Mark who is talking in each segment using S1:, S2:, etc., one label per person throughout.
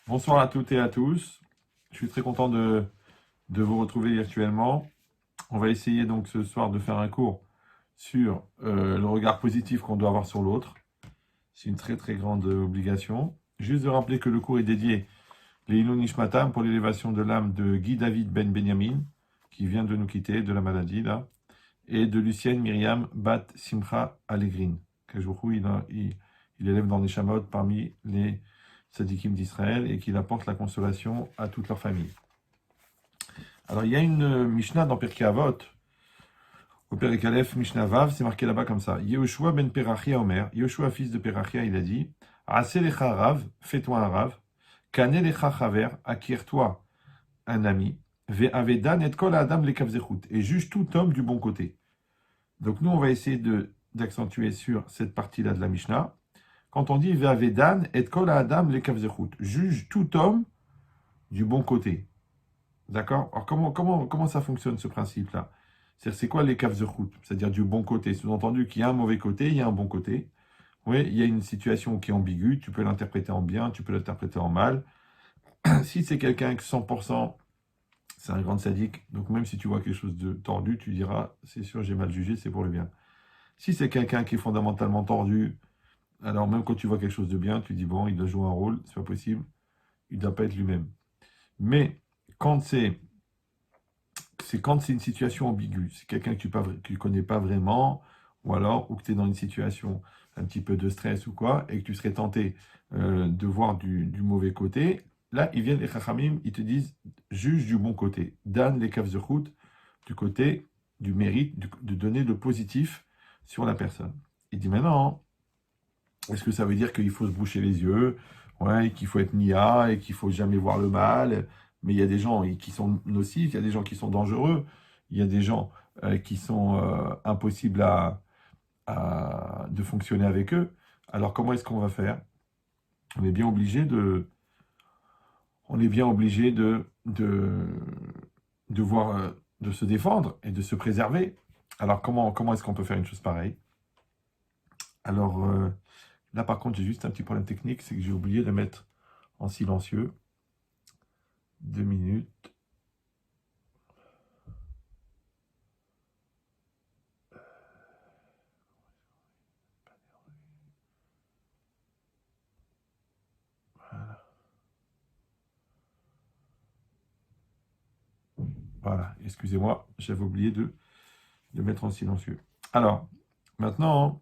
S1: Bonsoir à toutes et à tous. Je suis très content de vous retrouver virtuellement. On va essayer donc ce soir de faire un cours sur le regard positif qu'on doit avoir sur l'autre. C'est une très très grande obligation. Juste de rappeler que le cours est dédié les Ilun Nishmatam pour l'élévation de l'âme de Guy David Ben Benyamin, qui vient de nous quitter de la maladie là, et de Lucienne Myriam Bat Simcha Allegrin. Qu'Ajouchou, il élève dans les Shamot parmi les Sadikim d'Israël et qu'il apporte la consolation à toute leur famille. Alors il y a une Mishnah dans Pirkei Avot, au Perek Aleph, Mishnah Vav, c'est marqué là-bas comme ça. Yehoshua ben Perachia Omer, Yehoshua fils de Perachia, il a dit, Aseh lecha Rav, fais-toi un Rav, Kane lecha Chaver, acquiers-toi un ami, Ve'avedan et kol adam lekavzechut, et juge tout homme du bon côté. Donc nous on va essayer d'accentuer sur cette partie-là de la Mishnah. Quand on dit Ve'avedan et kol adam lekavzechut, juge tout homme du bon côté. D'accord? Alors comment ça fonctionne ce principe-là? C'est quoi les kavzechut? C'est-à-dire du bon côté. Sous-entendu qu'il y a un mauvais côté, il y a un bon côté. Oui, il y a une situation qui est ambiguë, tu peux l'interpréter en bien, tu peux l'interpréter en mal. Si c'est quelqu'un que 100%, c'est un grand sadique, donc même si tu vois quelque chose de tordu, tu diras, c'est sûr, j'ai mal jugé, c'est pour le bien. Si c'est quelqu'un qui est fondamentalement tordu, alors même quand tu vois quelque chose de bien, tu dis, bon, il doit jouer un rôle, c'est pas possible, il ne doit pas être lui-même. Mais quand c'est quand c'est une situation ambiguë, c'est quelqu'un que tu ne connais pas vraiment, ou alors, ou que tu es dans une situation un petit peu de stress ou quoi, et que tu serais tenté de voir du mauvais côté, là, ils viennent, les chachamim, ils te disent, juge du bon côté. Dan les kavzechut, du côté du mérite, de donner le positif sur la personne. Il dit maintenant, est-ce que ça veut dire qu'il faut se boucher les yeux, ouais, qu'il faut être nia et qu'il faut jamais voir le mal? Mais il y a des gens qui sont nocifs, il y a des gens qui sont dangereux, il y a des gens qui sont impossibles de fonctionner avec eux. Alors comment est-ce qu'on va faire? On est bien obligé de, on est bien obligé de voir, de se défendre et de se préserver. Alors comment est-ce qu'on peut faire une chose pareille? Alors là par contre j'ai juste un petit problème technique, c'est que j'ai oublié de mettre en silencieux. 2 minutes. Voilà, excusez-moi, j'avais oublié de mettre en silencieux. Alors, maintenant,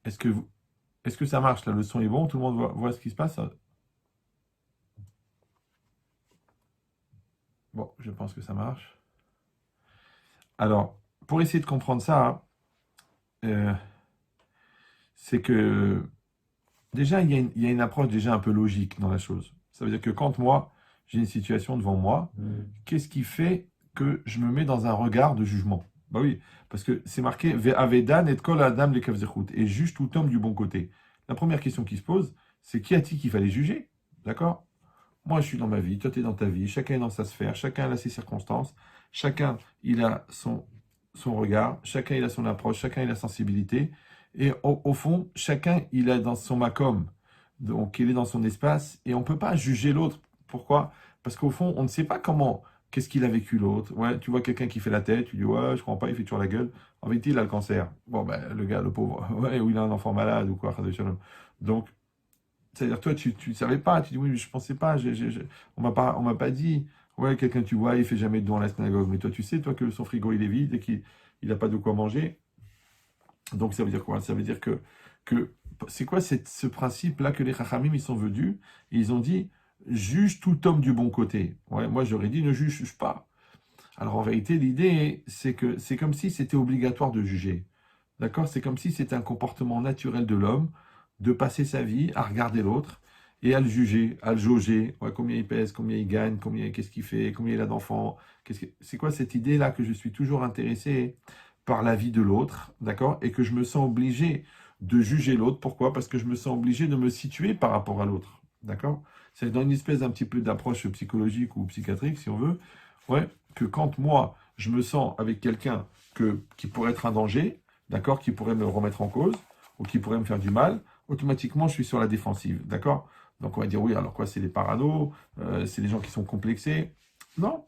S1: est-ce que ça marche là? Le son est bon? Tout le monde voit ce qui se passe? Bon, je pense que ça marche. Alors, pour essayer de comprendre ça, euh, c'est que déjà, il y a une approche déjà un peu logique dans la chose. Ça veut dire que quand moi, j'ai une situation devant moi, qu'est-ce qui fait que je me mets dans un regard de jugement? Bah oui, parce que c'est marqué Ve'avedan et kol adam le kavzechut, et juge tout homme du bon côté. La première question qui se pose, c'est qui a-t-il qu'il fallait juger? D'accord? Moi, je suis dans ma vie, toi, tu es dans ta vie, chacun est dans sa sphère, chacun a ses circonstances, chacun, il a son regard, chacun, il a son approche, chacun, il a sa sensibilité. Et au fond, chacun, il est dans son macom, donc il est dans son espace, et on ne peut pas juger l'autre. Pourquoi? Parce qu'au fond, on ne sait pas qu'est-ce qu'il a vécu l'autre. Ouais, tu vois quelqu'un qui fait la tête, tu dis, ouais, je comprends pas, il fait toujours la gueule. En vérité, il a le cancer. Bon, ben, le gars, le pauvre, ouais, ou il a un enfant malade, ou quoi, donc, c'est-à-dire, toi, tu ne savais pas, tu dis, oui, mais je ne pensais pas, on m'a pas dit, ouais, quelqu'un, tu vois, il fait jamais de don à la synagogue, mais toi, tu sais, toi, que son frigo, il est vide et qu'il n'a pas de quoi manger. Donc, ça veut dire quoi? Ça veut dire que c'est quoi ce principe-là que les Chachamim, ils sont venus, et ils ont dit, juge tout homme du bon côté. Ouais, moi, j'aurais dit, ne juge pas. Alors, en vérité, l'idée, c'est que c'est comme si c'était obligatoire de juger. D'accord? C'est comme si c'était un comportement naturel de l'homme de passer sa vie à regarder l'autre et à le juger, à le jauger. Ouais, combien il pèse, combien il gagne, qu'est-ce qu'il fait, combien il a d'enfants. C'est quoi cette idée-là que je suis toujours intéressé par la vie de l'autre, d'accord? Et que je me sens obligé de juger l'autre. Pourquoi? Parce que je me sens obligé de me situer par rapport à l'autre. D'accord? C'est dans une espèce d'un petit peu d'approche psychologique ou psychiatrique, si on veut. Ouais, que quand moi, je me sens avec quelqu'un qui pourrait être un danger, d'accord, qui pourrait me remettre en cause, ou qui pourrait me faire du mal, automatiquement, je suis sur la défensive, d'accord? Donc, on va dire, oui, alors quoi, c'est les paranos, c'est les gens qui sont complexés. Non,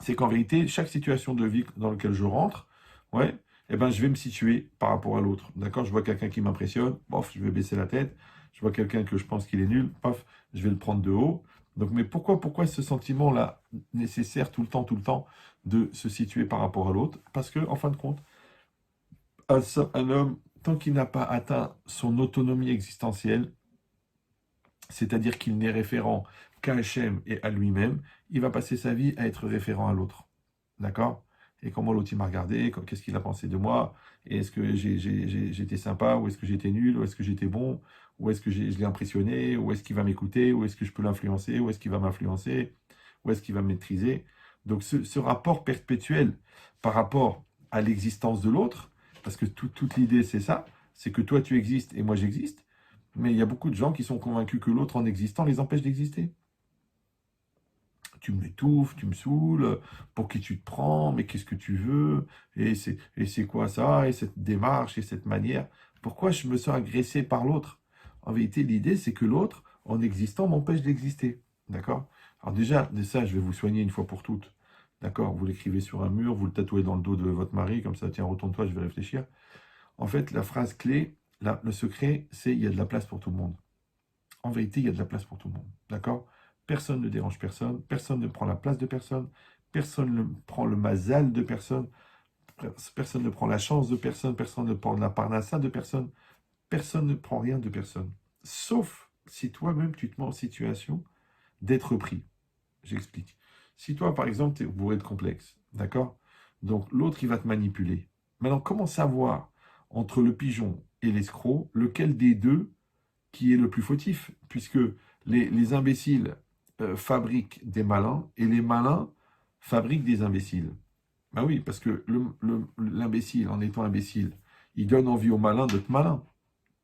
S1: c'est qu'en vérité, chaque situation de vie dans laquelle je rentre, ouais, eh ben, je vais me situer par rapport à l'autre. D'accord? Je vois quelqu'un qui m'impressionne, bof, je vais baisser la tête. Je vois quelqu'un que je pense qu'il est nul, paf, je vais le prendre de haut. Donc, mais pourquoi ce sentiment-là nécessaire tout le temps, de se situer par rapport à l'autre? Parce que, en fin de compte, un homme, tant qu'il n'a pas atteint son autonomie existentielle, c'est-à-dire qu'il n'est référent qu'à Hachem et à lui-même, il va passer sa vie à être référent à l'autre. D'accord? Et comment l'autre il m'a regardé, qu'est-ce qu'il a pensé de moi, et est-ce que j'étais sympa, ou est-ce que j'étais nul, ou est-ce que j'étais bon, ou est-ce que je l'ai impressionné, ou est-ce qu'il va m'écouter, ou est-ce que je peux l'influencer, ou est-ce qu'il va m'influencer, ou est-ce qu'il va me maîtriser. Donc ce rapport perpétuel par rapport à l'existence de l'autre, parce que toute l'idée c'est ça, c'est que toi tu existes et moi j'existe, mais il y a beaucoup de gens qui sont convaincus que l'autre en existant les empêche d'exister. Tu m'étouffes, tu me saoules, pour qui tu te prends, mais qu'est-ce que tu veux, et c'est quoi ça, et cette démarche, et cette manière. Pourquoi je me sens agressé par l'autre? En vérité, l'idée, c'est que l'autre, en existant, m'empêche d'exister. D'accord? Alors déjà, de ça, je vais vous soigner une fois pour toutes. D'accord? Vous l'écrivez sur un mur, vous le tatouez dans le dos de votre mari, comme ça, tiens, retourne-toi, je vais réfléchir. En fait, la phrase clé, le secret, c'est il y a de la place pour tout le monde. En vérité, il y a de la place pour tout le monde. D'accord? Personne ne dérange personne, personne ne prend la place de personne, personne ne prend le mazal de personne, personne ne prend la chance de personne, personne ne prend la parnassa de personne, personne ne prend rien de personne. Sauf si toi-même tu te mets en situation d'être pris. J'explique. Si toi, par exemple, tu es bourré de complexe, d'accord? Donc l'autre, il va te manipuler. Maintenant, comment savoir entre le pigeon et l'escroc, lequel des deux qui est le plus fautif, puisque les imbéciles fabriquent des malins et les malins fabriquent des imbéciles. Ben oui, parce que l'imbécile, en étant imbécile, il donne envie au malin d'être malin.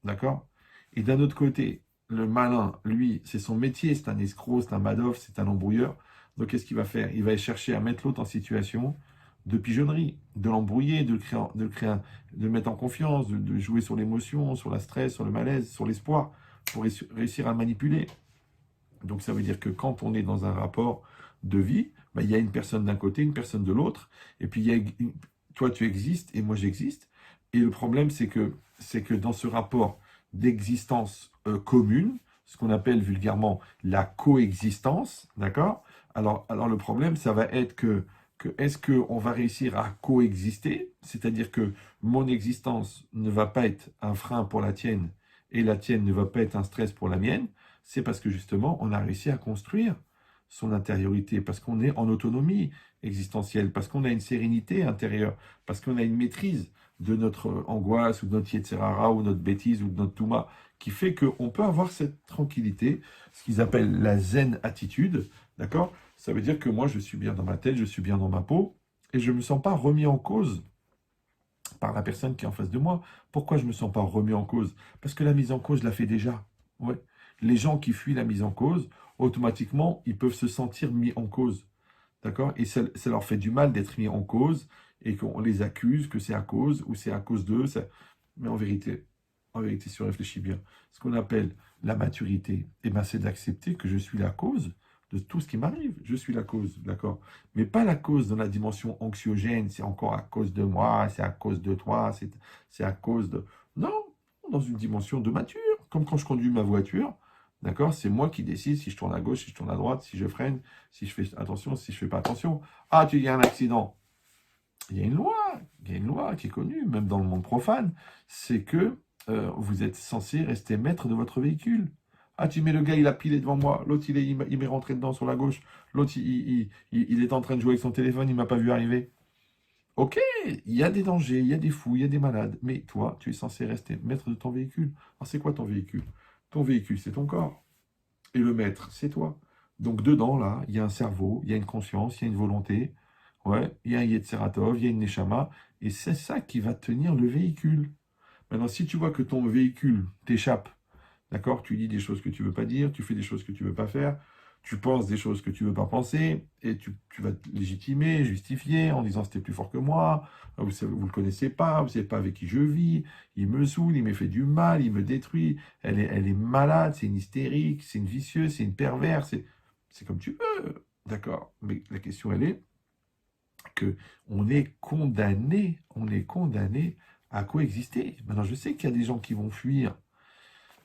S1: D'accord? Et d'un autre côté, le malin, lui, c'est son métier, c'est un escroc, c'est un Madoff, c'est un embrouilleur. Donc qu'est-ce qu'il va faire? Il va chercher à mettre l'autre en situation de pigeonnerie, de l'embrouiller, de le mettre en confiance, de jouer sur l'émotion, sur la stress, sur le malaise, sur l'espoir, pour réussir à le manipuler. Donc ça veut dire que quand on est dans un rapport de vie, ben, il y a une personne d'un côté, une personne de l'autre, et puis toi tu existes et moi j'existe. Et le problème c'est que dans ce rapport d'existence commune, ce qu'on appelle vulgairement la coexistence, d'accord? Alors le problème ça va être que est-ce qu'on va réussir à coexister, c'est-à-dire que mon existence ne va pas être un frein pour la tienne et la tienne ne va pas être un stress pour la mienne, c'est parce que justement, on a réussi à construire son intériorité, parce qu'on est en autonomie existentielle, parce qu'on a une sérénité intérieure, parce qu'on a une maîtrise de notre angoisse, ou de notre Yetzerara, ou notre bêtise, ou de notre Touma, qui fait qu'on peut avoir cette tranquillité, ce qu'ils appellent la zen attitude, d'accord? Ça veut dire que moi, je suis bien dans ma tête, je suis bien dans ma peau, et je ne me sens pas remis en cause par la personne qui est en face de moi. Pourquoi je ne me sens pas remis en cause? Parce que la mise en cause, je la fais déjà. Ouais. Les gens qui fuient la mise en cause, automatiquement, ils peuvent se sentir mis en cause. D'accord? Et ça leur fait du mal d'être mis en cause et qu'on les accuse que c'est à cause ou c'est à cause d'eux. Mais en vérité, si on réfléchit bien, ce qu'on appelle la maturité, eh ben, c'est d'accepter que je suis la cause de tout ce qui m'arrive. Je suis la cause, d'accord? Mais pas la cause dans la dimension anxiogène, c'est encore à cause de moi, c'est à cause de toi, c'est à cause de... Non, dans une dimension de mature, comme quand je conduis ma voiture, d'accord? C'est moi qui décide si je tourne à gauche, si je tourne à droite, si je freine, si je fais attention, si je fais pas attention. Ah, il y a un accident. Il y a une loi qui est connue, même dans le monde profane, c'est que vous êtes censé rester maître de votre véhicule. Ah, tu mets le gars, il a pilé devant moi, l'autre, il m'est rentré dedans sur la gauche, l'autre, il est en train de jouer avec son téléphone, il m'a pas vu arriver. Ok, il y a des dangers, il y a des fous, il y a des malades, mais toi, tu es censé rester maître de ton véhicule. Alors, c'est quoi ton véhicule? Ton véhicule, c'est ton corps. Et le maître, c'est toi. Donc dedans, là, il y a un cerveau, il y a une conscience, il y a une volonté, ouais, il y a un Yetzeratov, il y a une Neshama, et c'est ça qui va tenir le véhicule. Maintenant, si tu vois que ton véhicule t'échappe, d'accord, tu dis des choses que tu veux pas dire, tu fais des choses que tu veux pas faire, Tu penses des choses que tu ne veux pas penser, et tu vas te légitimer, justifier, en disant c'était plus fort que moi, vous ne le connaissez pas, vous ne savez pas avec qui je vis, il me saoule, il me fait du mal, il me détruit, elle est malade, c'est une hystérique, c'est une vicieuse, c'est une perverse, c'est comme tu veux, d'accord. Mais la question, elle est que on est condamné à coexister. Maintenant, je sais qu'il y a des gens qui vont fuir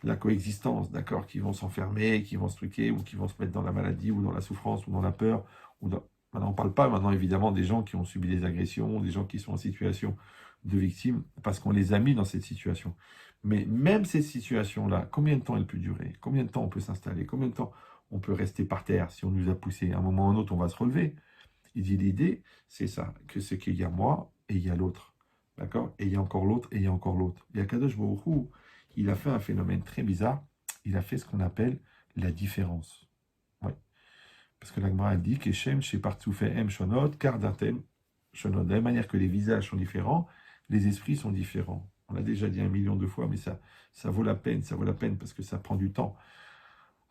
S1: la coexistence, d'accord, qui vont s'enfermer, qui vont se truquer, ou qui vont se mettre dans la maladie, ou dans la souffrance, ou dans la peur. Maintenant, on ne parle pas maintenant évidemment des gens qui ont subi des agressions, des gens qui sont en situation de victime, parce qu'on les a mis dans cette situation. Mais même cette situation-là, combien de temps elle peut durer? Combien de temps on peut s'installer? Combien de temps on peut rester par terre si on nous a poussé? À un moment ou à un autre, on va se relever. Il dit l'idée, c'est ça, que c'est qu'il y a moi et il y a l'autre. D'accord? Et il y a encore l'autre et il y a encore l'autre. Et Akadosh Baruch Hu, il a fait un phénomène très bizarre. Il a fait ce qu'on appelle la différence. Ouais. Parce que l'Agmara a dit qu'Eshem, chez Partsufehem Shonot, Kardatem Shonot. De la même manière que les visages sont différents, les esprits sont différents. On l'a déjà dit 1 million de fois, mais ça vaut la peine, parce que ça prend du temps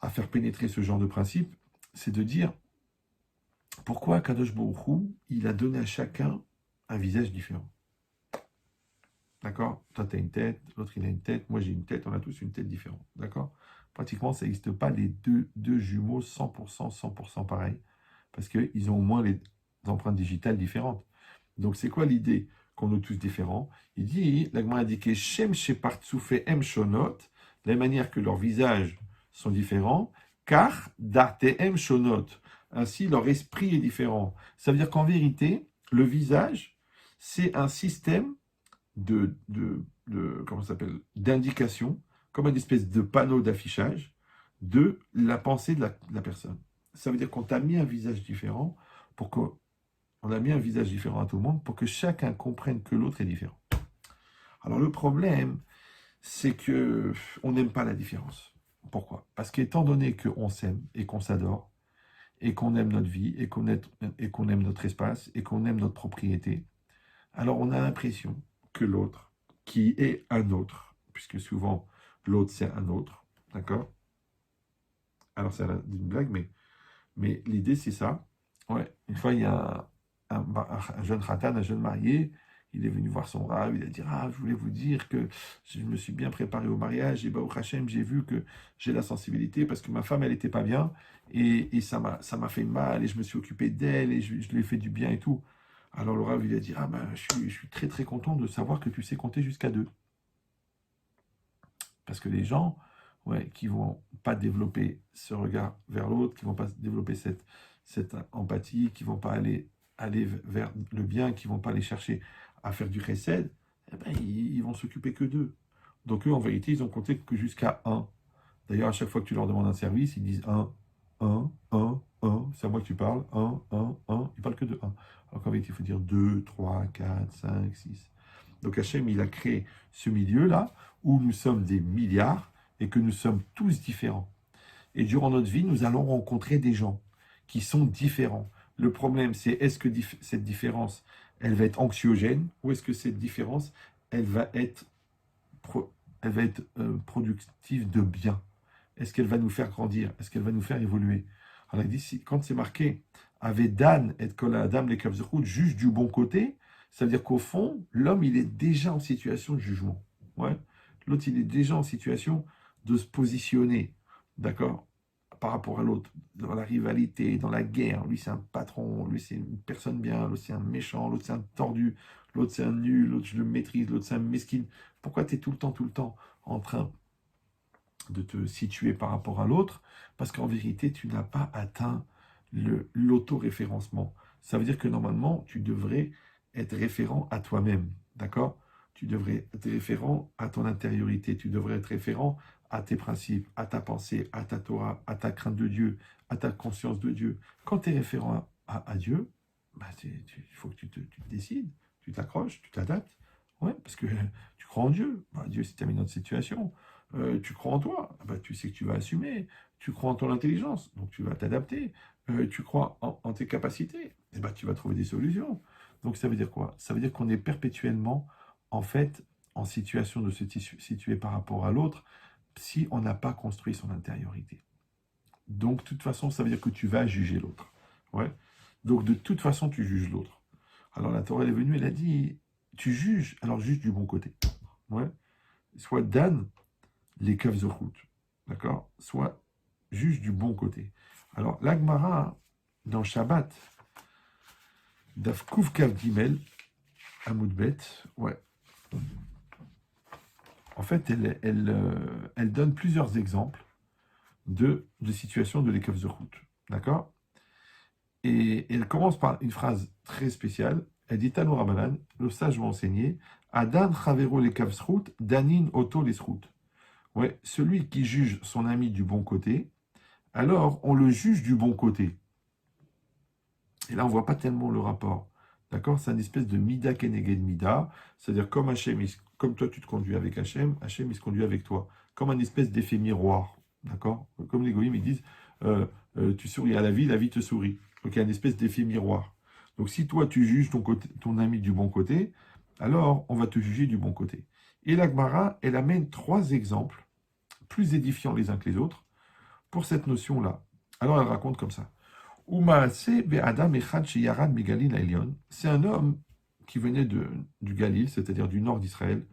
S1: à faire pénétrer ce genre de principe. C'est de dire pourquoi Kadosh Baruch Hu, il a donné à chacun un visage différent. D'accord? Toi, tu as une tête, l'autre, il a une tête, moi, j'ai une tête, on a tous une tête différente. D'accord? Pratiquement, ça n'existe pas les deux jumeaux 100% pareils, parce qu'ils ont au moins les empreintes digitales différentes. Donc, c'est quoi l'idée qu'on est tous différents? Il dit, l'Agma a indiqué, Shem Shepartsoufé Em Shonot, de la manière que leurs visages sont différents, car Dartehem Shonot, ainsi leur esprit est différent. Ça veut dire qu'en vérité, le visage, c'est un système comment ça s'appelle, d'indication, comme une espèce de panneau d'affichage de la pensée de la personne. Ça veut dire qu'on t'a mis un visage différent pour que on a mis un visage différent à tout le monde pour que chacun comprenne que l'autre est différent. Alors le problème, c'est que on n'aime pas la différence. Pourquoi? Parce qu'étant donné qu'on s'aime et qu'on s'adore, et qu'on aime notre vie, et qu'on aime notre espace, et qu'on aime notre propriété, alors on a l'impression que l'autre, qui est un autre, puisque souvent l'autre c'est un autre, d'accord? Alors c'est une blague, mais l'idée c'est ça. Ouais, une fois il y a un jeune khatan, un jeune marié, il est venu voir son rave, il a dit ah, je voulais vous dire que je me suis bien préparé au mariage, et bah, au Hachem, j'ai vu que j'ai la sensibilité parce que ma femme, elle n'était pas bien, et ça m'a fait mal, et je me suis occupé d'elle, et je lui ai fait du bien et tout. Alors le rave, il a dit ah ben, je suis très très content de savoir que tu sais compter jusqu'à 2. Parce que les gens, ouais, qui vont pas développer ce regard vers l'autre, qui vont pas développer cette empathie, qui vont pas aller vers le bien, qui vont pas aller chercher à faire du chesed, eh ben, ils vont s'occuper que d'eux. Donc eux, en vérité, ils ont compté que jusqu'à 1. D'ailleurs, à chaque fois que tu leur demandes un service, ils disent 1, 1, 1, 1. C'est à moi que tu parles. 1, 1, 1. Ils parlent que de 1. Alors qu'en vérité, il faut dire 2, 3, 4, 5, 6. Donc Hachem, il a créé ce milieu-là où nous sommes des milliards et que nous sommes tous différents. Et durant notre vie, nous allons rencontrer des gens qui sont différents. Le problème, c'est est-ce que cette différence, elle va être anxiogène ou est-ce que cette différence, elle va être, productive de bien? Est-ce qu'elle va nous faire grandir? Est-ce qu'elle va nous faire évoluer? Alors il dit, quand c'est marqué, avec Dan et Kol Adam les Kavzechut, juge du bon côté, ça veut dire qu'au fond, l'homme, il est déjà en situation de jugement. Ouais. L'autre, il est déjà en situation de se positionner, d'accord, par rapport à l'autre, dans la rivalité, dans la guerre. Lui, c'est un patron, lui, c'est une personne bien, l'autre, c'est un méchant, l'autre, c'est un tordu, l'autre, c'est un nul, l'autre, je le maîtrise, l'autre, c'est un mesquine. Pourquoi tu es tout le temps en train de te situer par rapport à l'autre? Parce qu'en vérité, tu n'as pas atteint l'autoréférencement. Ça veut dire que normalement, tu devrais être référent à toi-même, d'accord? Tu devrais être référent à ton intériorité, tu devrais être référent à tes principes, à ta pensée, à ta Torah, à ta crainte de Dieu, à ta conscience de Dieu. Quand tu es référent à Dieu, bah il faut que tu te décides, tu t'accroches, tu t'adaptes. Ouais, parce que tu crois en Dieu. Bah, Dieu s'est mis dans notre situation. Tu crois en toi, bah, tu sais que tu vas assumer. Tu crois en ton intelligence, donc tu vas t'adapter. Tu crois en tes capacités, et bah, tu vas trouver des solutions. Donc ça veut dire quoi? Ça veut dire qu'on est perpétuellement, en fait, en situation de se situer par rapport à l'autre si on n'a pas construit son intériorité. Donc, de toute façon, ça veut dire que tu vas juger l'autre. Ouais. Donc, de toute façon, tu juges l'autre. Alors, la Torah elle est venue, elle a dit, tu juges, alors juge du bon côté. Ouais. Soit Dan, les kavzochut. D'accord? Soit juge du bon côté. Alors, l'Agmara, dans Shabbat, Daf Kuv Kav Gimel, Amoudbet, ouais. En fait, elle donne plusieurs exemples de situations de l'écave de route. D'accord? Et elle commence par une phrase très spéciale. Elle dit Tano Rabanan, le sage m'a enseigné, Adan Chavero l'écave route, Danin Oto les routes. Ouais, celui qui juge son ami du bon côté, alors on le juge du bon côté. Et là, on ne voit pas tellement le rapport. D'accord? C'est une espèce de mida keneged mida. C'est-à-dire, comme Hachem, comme toi, tu te conduis avec Hachem, Hachem, il se conduit avec toi. Comme un espèce d'effet miroir. D'accord? Comme les goïms, ils disent, tu souris à la vie te sourit. Donc, il y a une espèce d'effet miroir. Donc, si toi, tu juges ton ami du bon côté, alors, on va te juger du bon côté. Et la Gemara, elle amène 3 exemples, plus édifiants les uns que les autres, pour cette notion-là. Alors, elle raconte comme ça. C'est un homme qui venait du Galil, c'est-à-dire du nord d'Israël,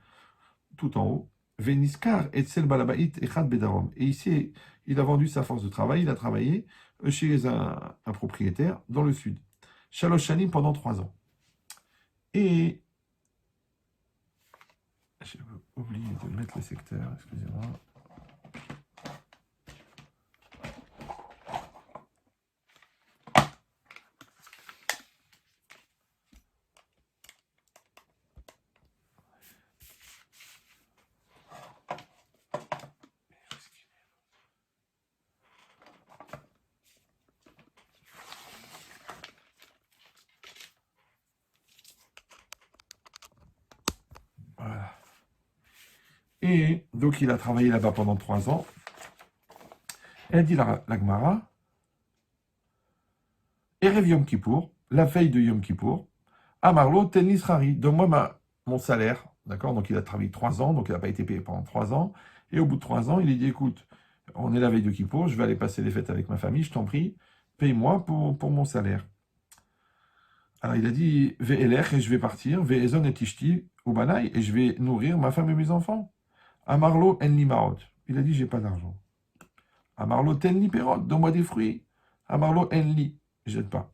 S1: tout en haut. Veniskar etzel balabait echad bedarom. Et ici, il a vendu sa force de travail, il a travaillé chez un propriétaire dans le sud. Shalosh shanim pendant 3 ans. Et j'ai oublié de mettre le secteur, excusez-moi. Voilà. Et donc, il a travaillé là-bas pendant 3 ans. Elle dit la Gemara, Erev Yom Kippour, la veille de Yom Kippour, Amarlo Tennis Rari, donne-moi mon salaire. D'accord? Donc, il a travaillé 3 ans, donc il n'a pas été payé pendant 3 ans. Et au bout de 3 ans, il lui dit, écoute, on est la veille de Kippour, je vais aller passer les fêtes avec ma famille, je t'en prie, paye-moi pour mon salaire. Alors, il a dit, Ve'elech, et je vais partir, Ve'ezon et Tishti, Ubanaï, et je vais nourrir ma femme et mes enfants. Amarlo en limaot. Il a dit, j'ai pas d'argent. Amarlo tenli perot, donne-moi des fruits. Amarlo enli, jette pas.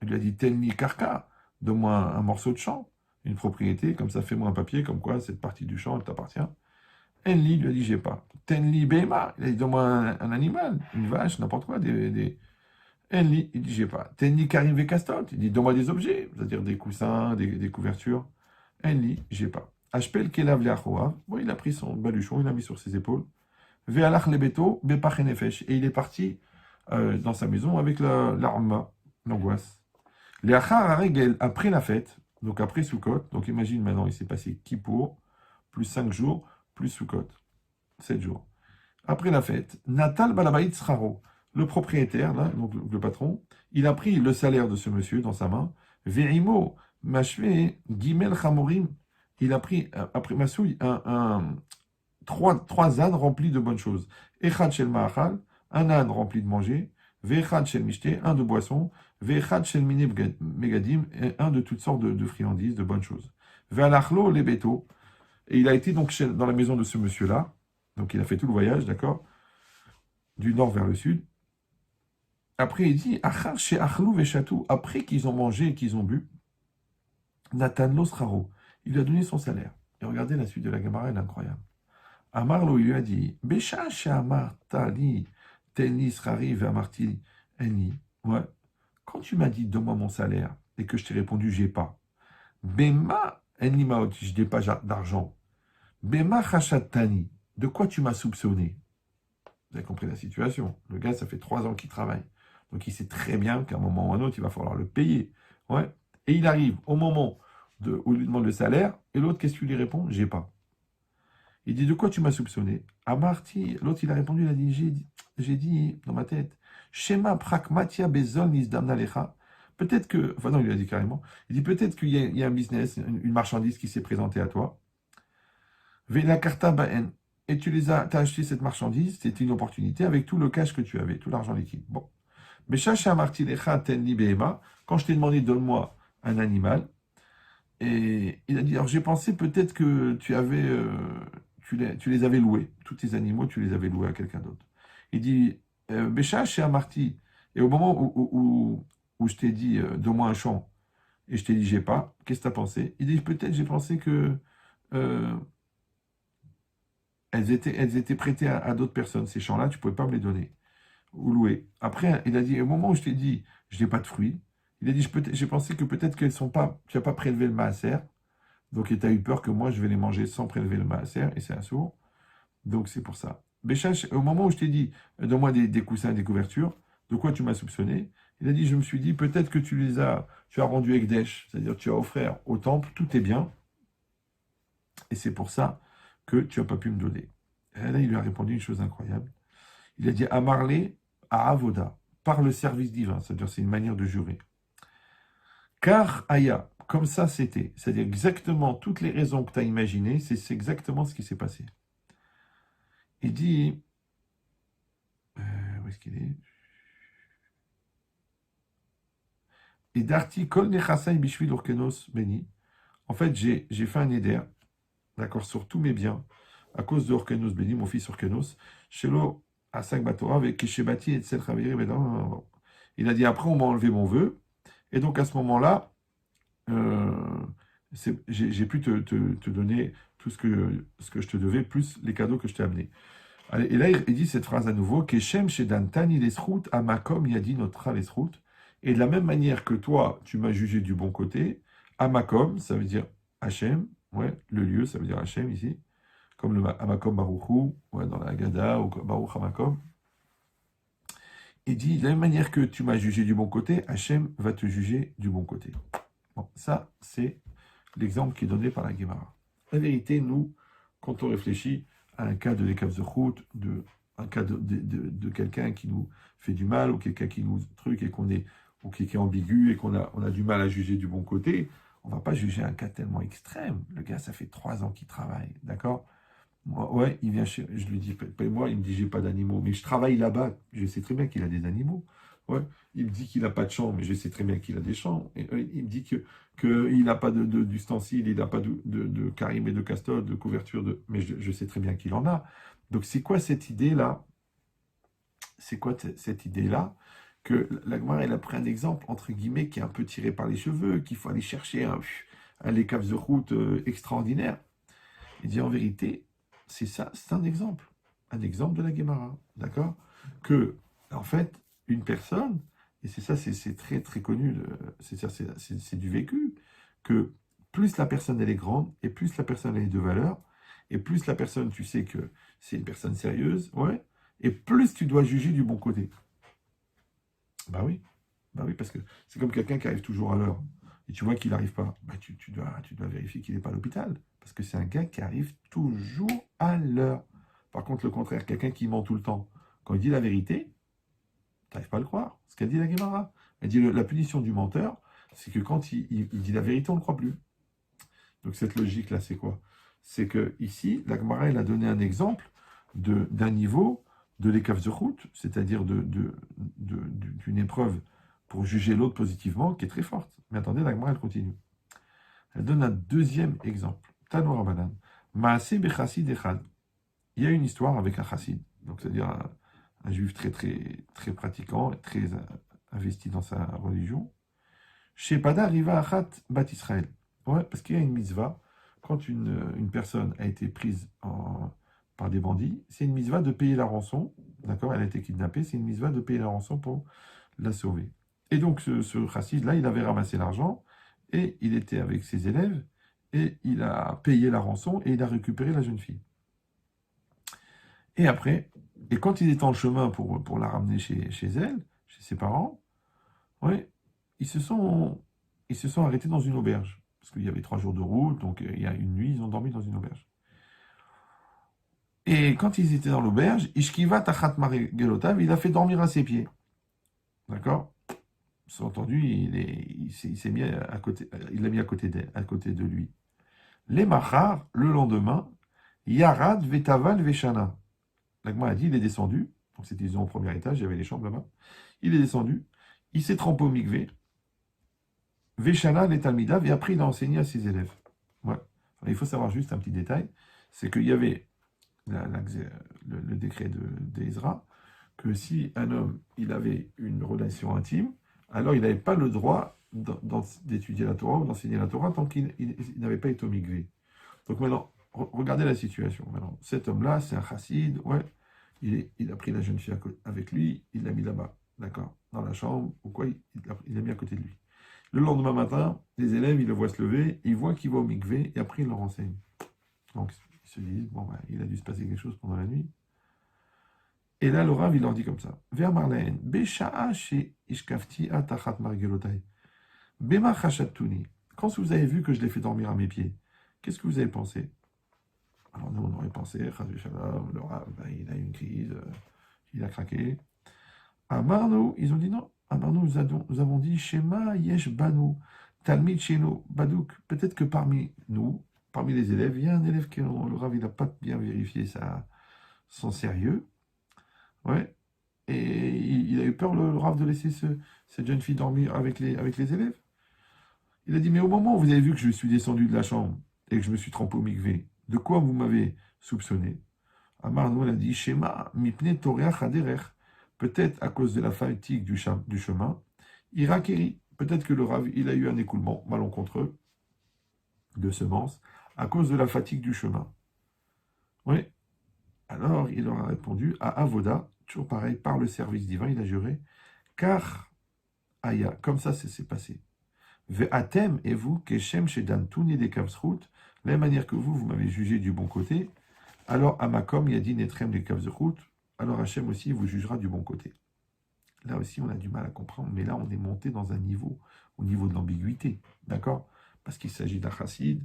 S1: Il lui a dit tenli karka, donne-moi un morceau de champ, une propriété, comme ça fais-moi un papier, comme quoi cette partie du champ elle t'appartient. Enli lui a dit j'ai pas. Tenli bema, il a dit donne-moi un animal, une vache, n'importe quoi, Enli, il dit j'ai pas. Tenli karim vekastot, il dit donne-moi des objets, c'est-à-dire des coussins, des couvertures. Enli, j'ai pas. Ashpel kelav leachoa, bon il a pris son baluchon, il l'a mis sur ses épaules. Ve'alach lebeto, bepach nefesh. Et il est parti dans sa maison avec l'arma, l'angoisse. Leachar haregel, après la fête, donc après Sukkot, donc imagine maintenant, il s'est passé Kippour, plus 5 jours, plus Sukkot, 7 jours. Après la fête, Natal Balabait Sraro, le propriétaire, là, donc le patron, il a pris le salaire de ce monsieur dans sa main. Ve'imo, machve, Gimel Chamorim, il a pris, après Massouille, trois ânes remplis de bonnes choses. Echad shel ma'achal, un âne rempli de manger. Ve'echad shel mishte, un de boisson. Ve'echad shel mine megadim, un de toutes sortes de friandises, de bonnes choses. Ve'alachlo le beto, et il a été donc dans la maison de ce monsieur-là. Donc il a fait tout le voyage, d'accord, du nord vers le sud. Après il dit, achar she achlou ve'chatou, après qu'ils ont mangé et qu'ils ont bu, Nathan Losraro, il lui a donné son salaire. Et regardez la suite de la Gemara, elle est incroyable. Amarlo, il lui a dit, Besha Amartali, Tennis Rari Amarti Eni. Ouais. Quand tu m'as dit, donne-moi mon salaire, et que je t'ai répondu, j'ai pas. Bema Eni Maot, je n'ai pas d'argent. Bema Chachatani, de quoi tu m'as soupçonné? Vous avez compris la situation. Le gars, ça fait 3 ans qu'il travaille. Donc il sait très bien qu'à un moment ou à un autre, il va falloir le payer. Ouais. Et il arrive au moment où il lui demande le salaire, et l'autre, qu'est-ce qu'il lui répond? J'ai pas. Il dit, de quoi tu m'as soupçonné? Amarti, l'autre il a répondu, il a dit, j'ai dit dans ma tête, Shema pragmatia bezol nisdamna lecha. Peut-être que, enfin non, il lui a dit carrément, il dit peut-être qu'il y a un business, une marchandise qui s'est présentée à toi. Vela karta baen. et t'as acheté cette marchandise, c'était une opportunité avec tout le cash que tu avais, tout l'argent liquide. Bon. Mais quand je t'ai demandé, donne-moi un animal, et il a dit, alors j'ai pensé peut-être que tu les avais loués, tous tes animaux, tu les avais loués à quelqu'un d'autre. Il dit, Bécha, chez Amarty, et au moment où je t'ai dit, donne-moi un champ, et je t'ai dit, j'ai pas, qu'est-ce que tu as pensé? Il dit, peut-être j'ai pensé que euh, elles étaient prêtées à d'autres personnes, ces champs-là, tu ne pouvais pas me les donner ou louer. Après, il a dit, au moment où je t'ai dit, je n'ai pas de fruits, il a dit, j'ai pensé que peut-être qu'elles sont pas, tu n'as pas prélevé le maaser, donc tu as eu peur que moi je vais les manger sans prélever le maaser, et c'est un sourd. Donc c'est pour ça. Béchache, au moment où je t'ai dit, donne-moi des coussins, des couvertures, de quoi tu m'as soupçonné? Il a dit, je me suis dit, peut-être que tu as rendu Ekdesh, c'est-à-dire tu as offert au temple tous tes biens, et c'est pour ça que tu n'as pas pu me donner. Et là, il lui a répondu une chose incroyable. Il a dit, Amarlé à Avoda, par le service divin, c'est-à-dire c'est une manière de jurer. Car Aya, comme ça c'était, c'est-à-dire exactement toutes les raisons que tu as imaginées, c'est exactement ce qui s'est passé. Il dit, où est-ce qu'il est? Et Darti Kol Nechasai Bishvil Orkenos Beni. En fait, j'ai fait un éder, d'accord, sur tous mes biens, à cause de Orkenos Beni, mon fils Orkenos, Shelo Asak Batora, avec Kishebati et Tsel Chaviri. Il a dit, après, on m'a enlevé mon vœu, et donc à ce moment-là, j'ai pu te donner tout ce que je te devais, plus les cadeaux que je t'ai amenés. Allez, et là, il dit cette phrase à nouveau, Keshem Shedan Tani Lesrout, Amakom Yadi Notra Lesrout. Et de la même manière que toi, tu m'as jugé du bon côté, Amakom, ça veut dire Hachem, ouais, le lieu, ça veut dire Hachem ici, comme le Amakom Baruchou, ouais, dans la Haggadah, ou Baruch Amakom. Il dit, de la même manière que tu m'as jugé du bon côté, Hachem va te juger du bon côté. Bon, ça, c'est l'exemple qui est donné par la Gemara. La vérité, nous, quand on réfléchit à un cas de l'écave de route, un cas de quelqu'un qui nous fait du mal, ou quelqu'un qui nous truc, et ou qui est ambigu, et on a du mal à juger du bon côté, on ne va pas juger un cas tellement extrême. Le gars, ça fait 3 ans qu'il travaille, d'accord? Ouais, il vient je lui dis, paye-moi, il me dit, j'ai pas d'animaux, mais je travaille là-bas, je sais très bien qu'il a des animaux. Ouais, il me dit qu'il n'a pas de champ, mais je sais très bien qu'il a des champs. Et, il me dit qu'il n'a pas d'ustensiles, il n'a pas de carim et de castode, de couverture, mais je sais très bien qu'il en a. Donc c'est quoi cette idée-là? C'est quoi cette idée-là? Que la Gemara, elle a pris un exemple, entre guillemets, qui est un peu tiré par les cheveux, qu'il faut aller chercher un lécave de route extraordinaire. Il dit en vérité, c'est ça, c'est un exemple de la Gemara, d'accord? Que, en fait, une personne, et c'est ça, c'est très très connu, c'est du vécu, que plus la personne elle est grande, et plus la personne elle est de valeur, et plus la personne, tu sais que c'est une personne sérieuse, ouais, et plus tu dois juger du bon côté. Bah oui, bah oui, parce que c'est comme quelqu'un qui arrive toujours à l'heure, et tu vois qu'il n'arrive pas, bah tu dois vérifier qu'il n'est pas à l'hôpital, parce que c'est un gars qui arrive toujours à l'heure. Par contre, le contraire, quelqu'un qui ment tout le temps, quand il dit la vérité, tu n'arrives pas à le croire. Ce qu'a dit la Gemara. Elle dit la punition du menteur, c'est que quand il dit la vérité, on ne le croit plus. Donc cette logique-là, c'est quoi? C'est que ici, la Gemara, elle a donné un exemple d'un niveau de l'écave de route, c'est-à-dire d'une épreuve pour juger l'autre positivement, qui est très forte. Mais attendez, la Gemara, elle continue. Elle donne un deuxième exemple. Tano Rabbanan. Maaseh bechassid echad. Il y a une histoire avec un chassid, donc c'est-à-dire un juif très, très, très pratiquant, très investi dans sa religion. Shepada riva achat bat Israël. Ouais, parce qu'il y a une mitzvah. Quand une personne a été prise par des bandits, c'est une mitzvah de payer la rançon. D'accord? Elle a été kidnappée, c'est une mitzvah de payer la rançon pour la sauver. Et donc, ce chassid-là, il avait ramassé l'argent et il était avec ses élèves et il a payé la rançon et il a récupéré la jeune fille. Et après, et quand il était en chemin pour la ramener chez elle, chez ses parents, ouais, ils se sont arrêtés dans une auberge. Parce qu'il y avait 3 jours de route, donc il y a une nuit, ils ont dormi dans une auberge. Et quand ils étaient dans l'auberge, Ishkiva Tachat Gelotav, il a fait dormir à ses pieds. D'accord? Entendu, il s'est mis à côté, il l'a mis à côté de lui. Les Machar, le lendemain, Yarad vetaval veshana. L'agma a dit, il est descendu, donc c'était disons au premier étage, il y avait les chambres là-bas. Il est descendu, il s'est trempé au mikvé, veshana les talmidav, et après il a enseigné à ses élèves. Ouais. Alors, il faut savoir juste un petit détail, c'est qu'il y avait le décret d'Ezra, que si un homme il avait une relation intime, alors il n'avait pas le droit d'étudier la Torah ou d'enseigner la Torah tant qu'il n'avait pas été au mikvé. Donc maintenant, regardez la situation. Maintenant, cet homme-là, c'est un chassid, ouais, il a pris la jeune fille avec lui, il l'a mis là-bas, d'accord, dans la chambre, ou quoi, il l'a mis à côté de lui. Le lendemain matin, les élèves, ils le voient se lever, ils voient qu'il va au mikvé, et après, ils le renseignent. Donc, ils se disent, bon, bah, il a dû se passer quelque chose pendant la nuit. Et là, le Rav, il leur dit comme ça. Vers Marlaen, Besha'a chez Ishkafti atachat margelotai. Bema chashatuni. Quand vous avez vu que je l'ai fait dormir à mes pieds, qu'est-ce que vous avez pensé? Alors nous, on aurait pensé, Chazvé Shalom, le Rav, ben, il a eu une crise, il a craqué. Amarno, ils ont dit non. Amarno, nous avons dit, Shema yesh banu, talmid sheno badouk. Peut-être que parmi nous, parmi les élèves, il y a un élève que le Rav, il n'a pas bien vérifié son sérieux. Ouais. Et il a eu peur, le Rav, de laisser cette jeune fille dormir avec les élèves. Il a dit, mais au moment où vous avez vu que je suis descendu de la chambre et que je me suis trempé au mikvé, de quoi vous m'avez soupçonné? Amar nous a dit, Shema, mipne toreach haderer. Peut-être à cause de la fatigue du chemin, Irakeri. Peut-être que le Rav, il a eu un écoulement malencontreux de semences à cause de la fatigue du chemin. Oui. Alors, il leur a répondu à Avoda, toujours pareil, par le service divin, il a juré, car Aya, comme ça, c'est passé. Ve'atem et vous, keshem shedan tuni de kavzrut, de la même manière que vous m'avez jugé du bon côté, alors Amakom yadin etrem de kavzrut, alors Hachem aussi vous jugera du bon côté. Là aussi, on a du mal à comprendre, mais là, on est monté dans un niveau, au niveau de l'ambiguïté, d'accord? Parce qu'il s'agit d'un chassid,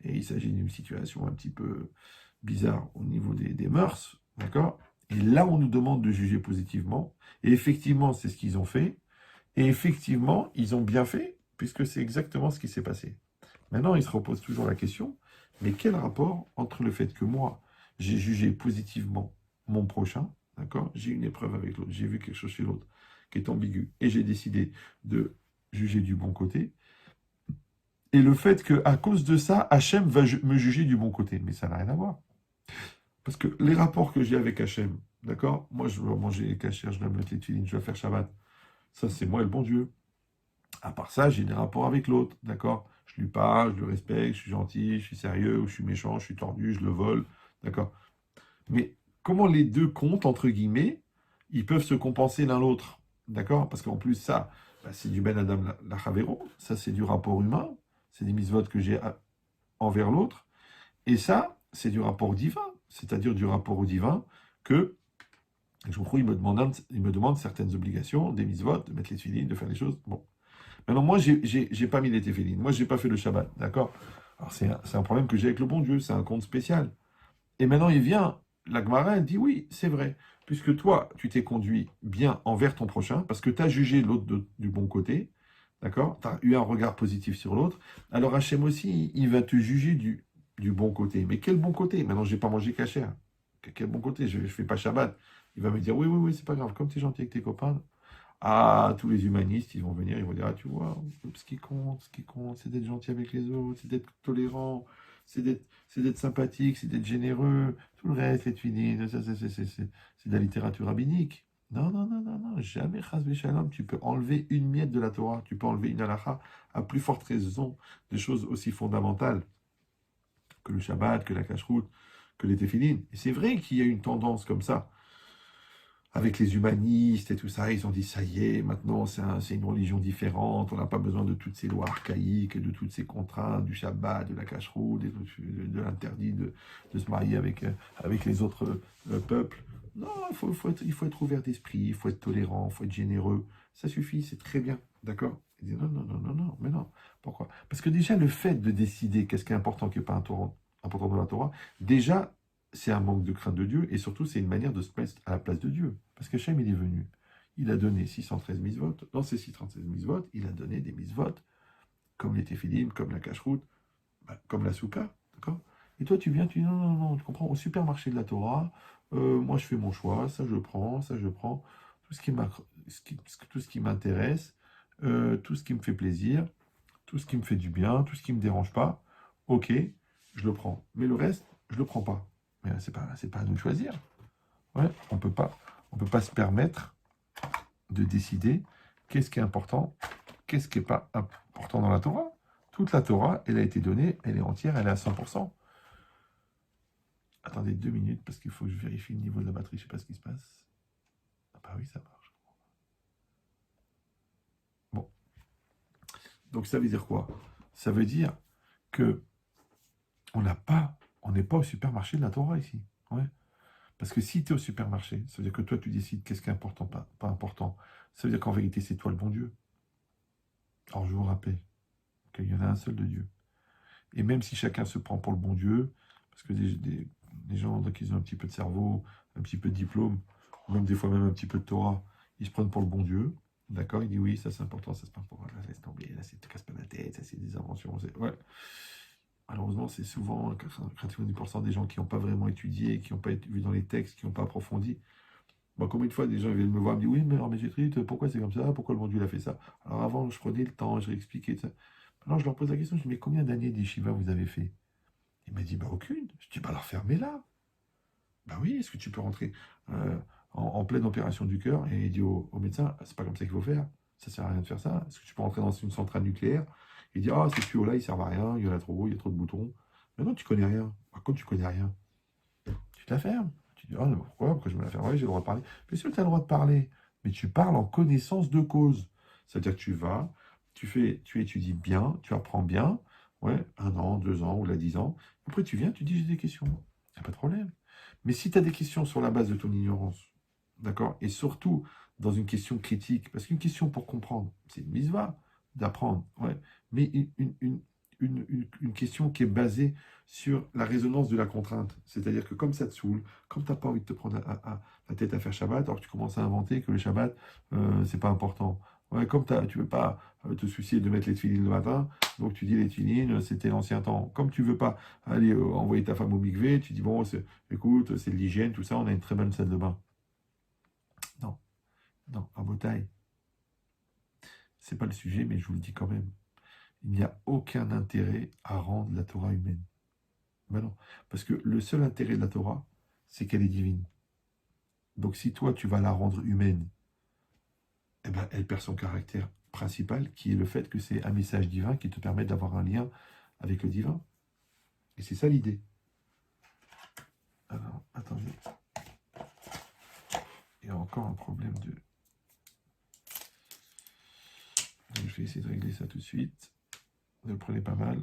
S1: et il s'agit d'une situation un petit peu bizarre au niveau des mœurs, d'accord? Et là, on nous demande de juger positivement, et effectivement, c'est ce qu'ils ont fait, et effectivement, ils ont bien fait, puisque c'est exactement ce qui s'est passé. Maintenant, il se repose toujours la question, mais quel rapport entre le fait que moi, j'ai jugé positivement mon prochain, d'accord? J'ai une épreuve avec l'autre, j'ai vu quelque chose chez l'autre qui est ambigu, et j'ai décidé de juger du bon côté, et le fait qu'à cause de ça, Hachem va me juger du bon côté. Mais ça n'a rien à voir. Parce que les rapports que j'ai avec Hachem, d'accord? Moi, je dois manger cachère, je dois mettre les tefilines, je dois faire Shabbat. Ça, c'est moi et le bon Dieu. À part ça, j'ai des rapports avec l'autre, d'accord? Je lui parle, je le respecte, je suis gentil, je suis sérieux, ou je suis méchant, je suis tordu, je le vole, d'accord? Mais comment les deux comptes, entre guillemets, ils peuvent se compenser l'un l'autre, d'accord? Parce qu'en plus, ça, bah, c'est du Ben Adam Lachavero, ça, c'est du rapport humain, c'est des mises-votes que j'ai envers l'autre, et ça, c'est du rapport divin, c'est-à-dire du rapport au divin que, je crois, il me demande certaines obligations, des mises-votes, de mettre les filines, de faire les choses, bon. Maintenant, moi, j'ai pas mis les téfélines. Moi, j'ai pas fait le Shabbat, d'accord? Alors, c'est un problème que j'ai avec le bon Dieu, c'est un compte spécial. Et maintenant, il vient, la Gemara, elle dit, oui, c'est vrai, puisque toi, tu t'es conduit bien envers ton prochain, parce que tu as jugé l'autre du bon côté, d'accord? Tu as eu un regard positif sur l'autre. Alors, Hachem aussi, il va te juger du bon côté. Mais quel bon côté? Maintenant, je n'ai pas mangé cachère. Quel bon côté? Je ne fais pas Shabbat. Il va me dire, oui, oui, oui, c'est pas grave, comme tu es gentil avec tes copains, ah, tous les humanistes, ils vont venir, ils vont dire, ah, tu vois, ce qui compte, c'est d'être gentil avec les autres, c'est d'être tolérant, c'est d'être sympathique, c'est d'être généreux. Tout le reste, c'est fini, c'est de la littérature rabbinique. Non, non, non, non, non, jamais, chas v'shalom, tu peux enlever une miette de la Torah, tu peux enlever une halakha, à plus forte raison, des choses aussi fondamentales que le Shabbat, que la cacheroute, que les téphilines. Et c'est vrai qu'il y a une tendance comme ça avec les humanistes et tout ça, ils ont dit ça y est, maintenant c'est une religion différente, on n'a pas besoin de toutes ces lois archaïques, de toutes ces contraintes, du Shabbat, de la cacheroute, de l'interdit de se marier avec les autres peuples. Non, il faut être ouvert d'esprit, il faut être tolérant, il faut être généreux. Ça suffit, c'est très bien, d'accord? Il dit non, non, non, non, non, mais non. Pourquoi? Parce que déjà, le fait de décider qu'est-ce qui est important, qui n'est pas important dans la Torah, déjà, c'est un manque de crainte de Dieu, et surtout, c'est une manière de se mettre à la place de Dieu. Parce qu'Hachem, il est venu. Il a donné 613 mises-votes. Dans ces 613 mises-votes, il a donné des mises-votes, comme les téphilim, comme la cacheroute, comme la souka, d'accord? Et toi, tu viens, tu dis non, non, non, tu comprends, au supermarché de la Torah, moi je fais mon choix, ça je prends, tout ce qui tout ce qui m'intéresse, tout ce qui me fait plaisir, tout ce qui me fait du bien, tout ce qui me dérange pas, ok, je le prends. Mais le reste, je le prends pas. Mais c'est pas à nous de choisir. Ouais, on peut pas se permettre de décider qu'est-ce qui est important, qu'est-ce qui n'est pas important dans la Torah. Toute la Torah, elle a été donnée, elle est entière, elle est à 100%. Attendez 2 minutes parce qu'il faut que je vérifie le niveau de la batterie, je ne sais pas ce qui se passe. Ah bah oui, ça marche. Bon. Donc ça veut dire quoi? Ça veut dire que on n'est pas au supermarché de la Torah ici. Ouais. Parce que si tu es au supermarché, ça veut dire que toi tu décides qu'est-ce qui est important, pas important. Ça veut dire qu'en vérité c'est toi le bon Dieu. Alors je vous rappelle qu'il y en a un seul de Dieu. Et même si chacun se prend pour le bon Dieu, parce que des gens donc, ils ont un petit peu de cerveau, un petit peu de diplôme, ou même des fois même un petit peu de Torah, ils se prennent pour le bon Dieu. D'accord? Il dit oui, ça c'est important, ça c'est pas important, là laisse tomber, là c'est te casse pas la tête, ça c'est des inventions. Ouais. Malheureusement, c'est souvent 90% des gens qui n'ont pas vraiment étudié, qui n'ont pas vu dans les textes, qui n'ont pas approfondi. Bon, combien de fois des gens ils viennent me voir et me disent oui, mais alors, mais pourquoi c'est comme ça? Pourquoi le bon Dieu il a fait ça? Alors avant, je prenais le temps, je réexpliquais ça. Alors je leur pose la question, je dis mais combien d'années d'Yeshiva vous avez fait? Il m'a dit, bah aucune. Je dis, bah alors fermez-la. Bah oui, est-ce que tu peux rentrer en pleine opération du cœur? Et il dit au médecin, c'est pas comme ça qu'il faut faire. Ça sert à rien de faire ça. Est-ce que tu peux rentrer dans une centrale nucléaire? Il dit, ah, ces tuyaux-là, ils servent à rien, il y en a trop, il y a trop de boutons. Mais non, tu connais rien. Bah, comme tu connais rien, tu te la fermes. Tu dis, ah, mais pourquoi je me la ferme? Oui, j'ai le droit de parler. Bien sûr, tu as le droit de parler, mais tu parles en connaissance de cause. C'est-à-dire que tu vas, tu étudies bien, tu apprends bien, ouais, 1 an, 2 ans ou là 10 ans. Après, tu viens, tu dis, j'ai des questions. Il n'y a pas de problème. Mais si tu as des questions sur la base de ton ignorance, d'accord, et surtout dans une question critique, parce qu'une question pour comprendre, c'est une mitzvah d'apprendre, ouais, mais une question qui est basée sur la résonance de la contrainte. C'est-à-dire que comme ça te saoule, comme tu n'as pas envie de te prendre la tête à faire Shabbat, alors que tu commences à inventer que le Shabbat, c'est pas important. Ouais, comme tu ne veux pas te soucier de mettre les tefilines le matin, donc tu dis les tefilines, c'était l'ancien temps. Comme tu ne veux pas aller envoyer ta femme au mikvé, tu dis bon, écoute, c'est de l'hygiène, tout ça, on a une très bonne salle de bain. Non, non, à Botaï, c'est pas le sujet, mais je vous le dis quand même. Il n'y a aucun intérêt à rendre la Torah humaine. Ben non, parce que le seul intérêt de la Torah, c'est qu'elle est divine. Donc si toi, tu vas la rendre humaine, eh ben, elle perd son caractère principal, qui est le fait que c'est un message divin qui te permet d'avoir un lien avec le divin. Et c'est ça l'idée. Alors, attendez. Il y a encore un problème de... Donc, je vais essayer de régler ça tout de suite. Ne le prenez pas mal.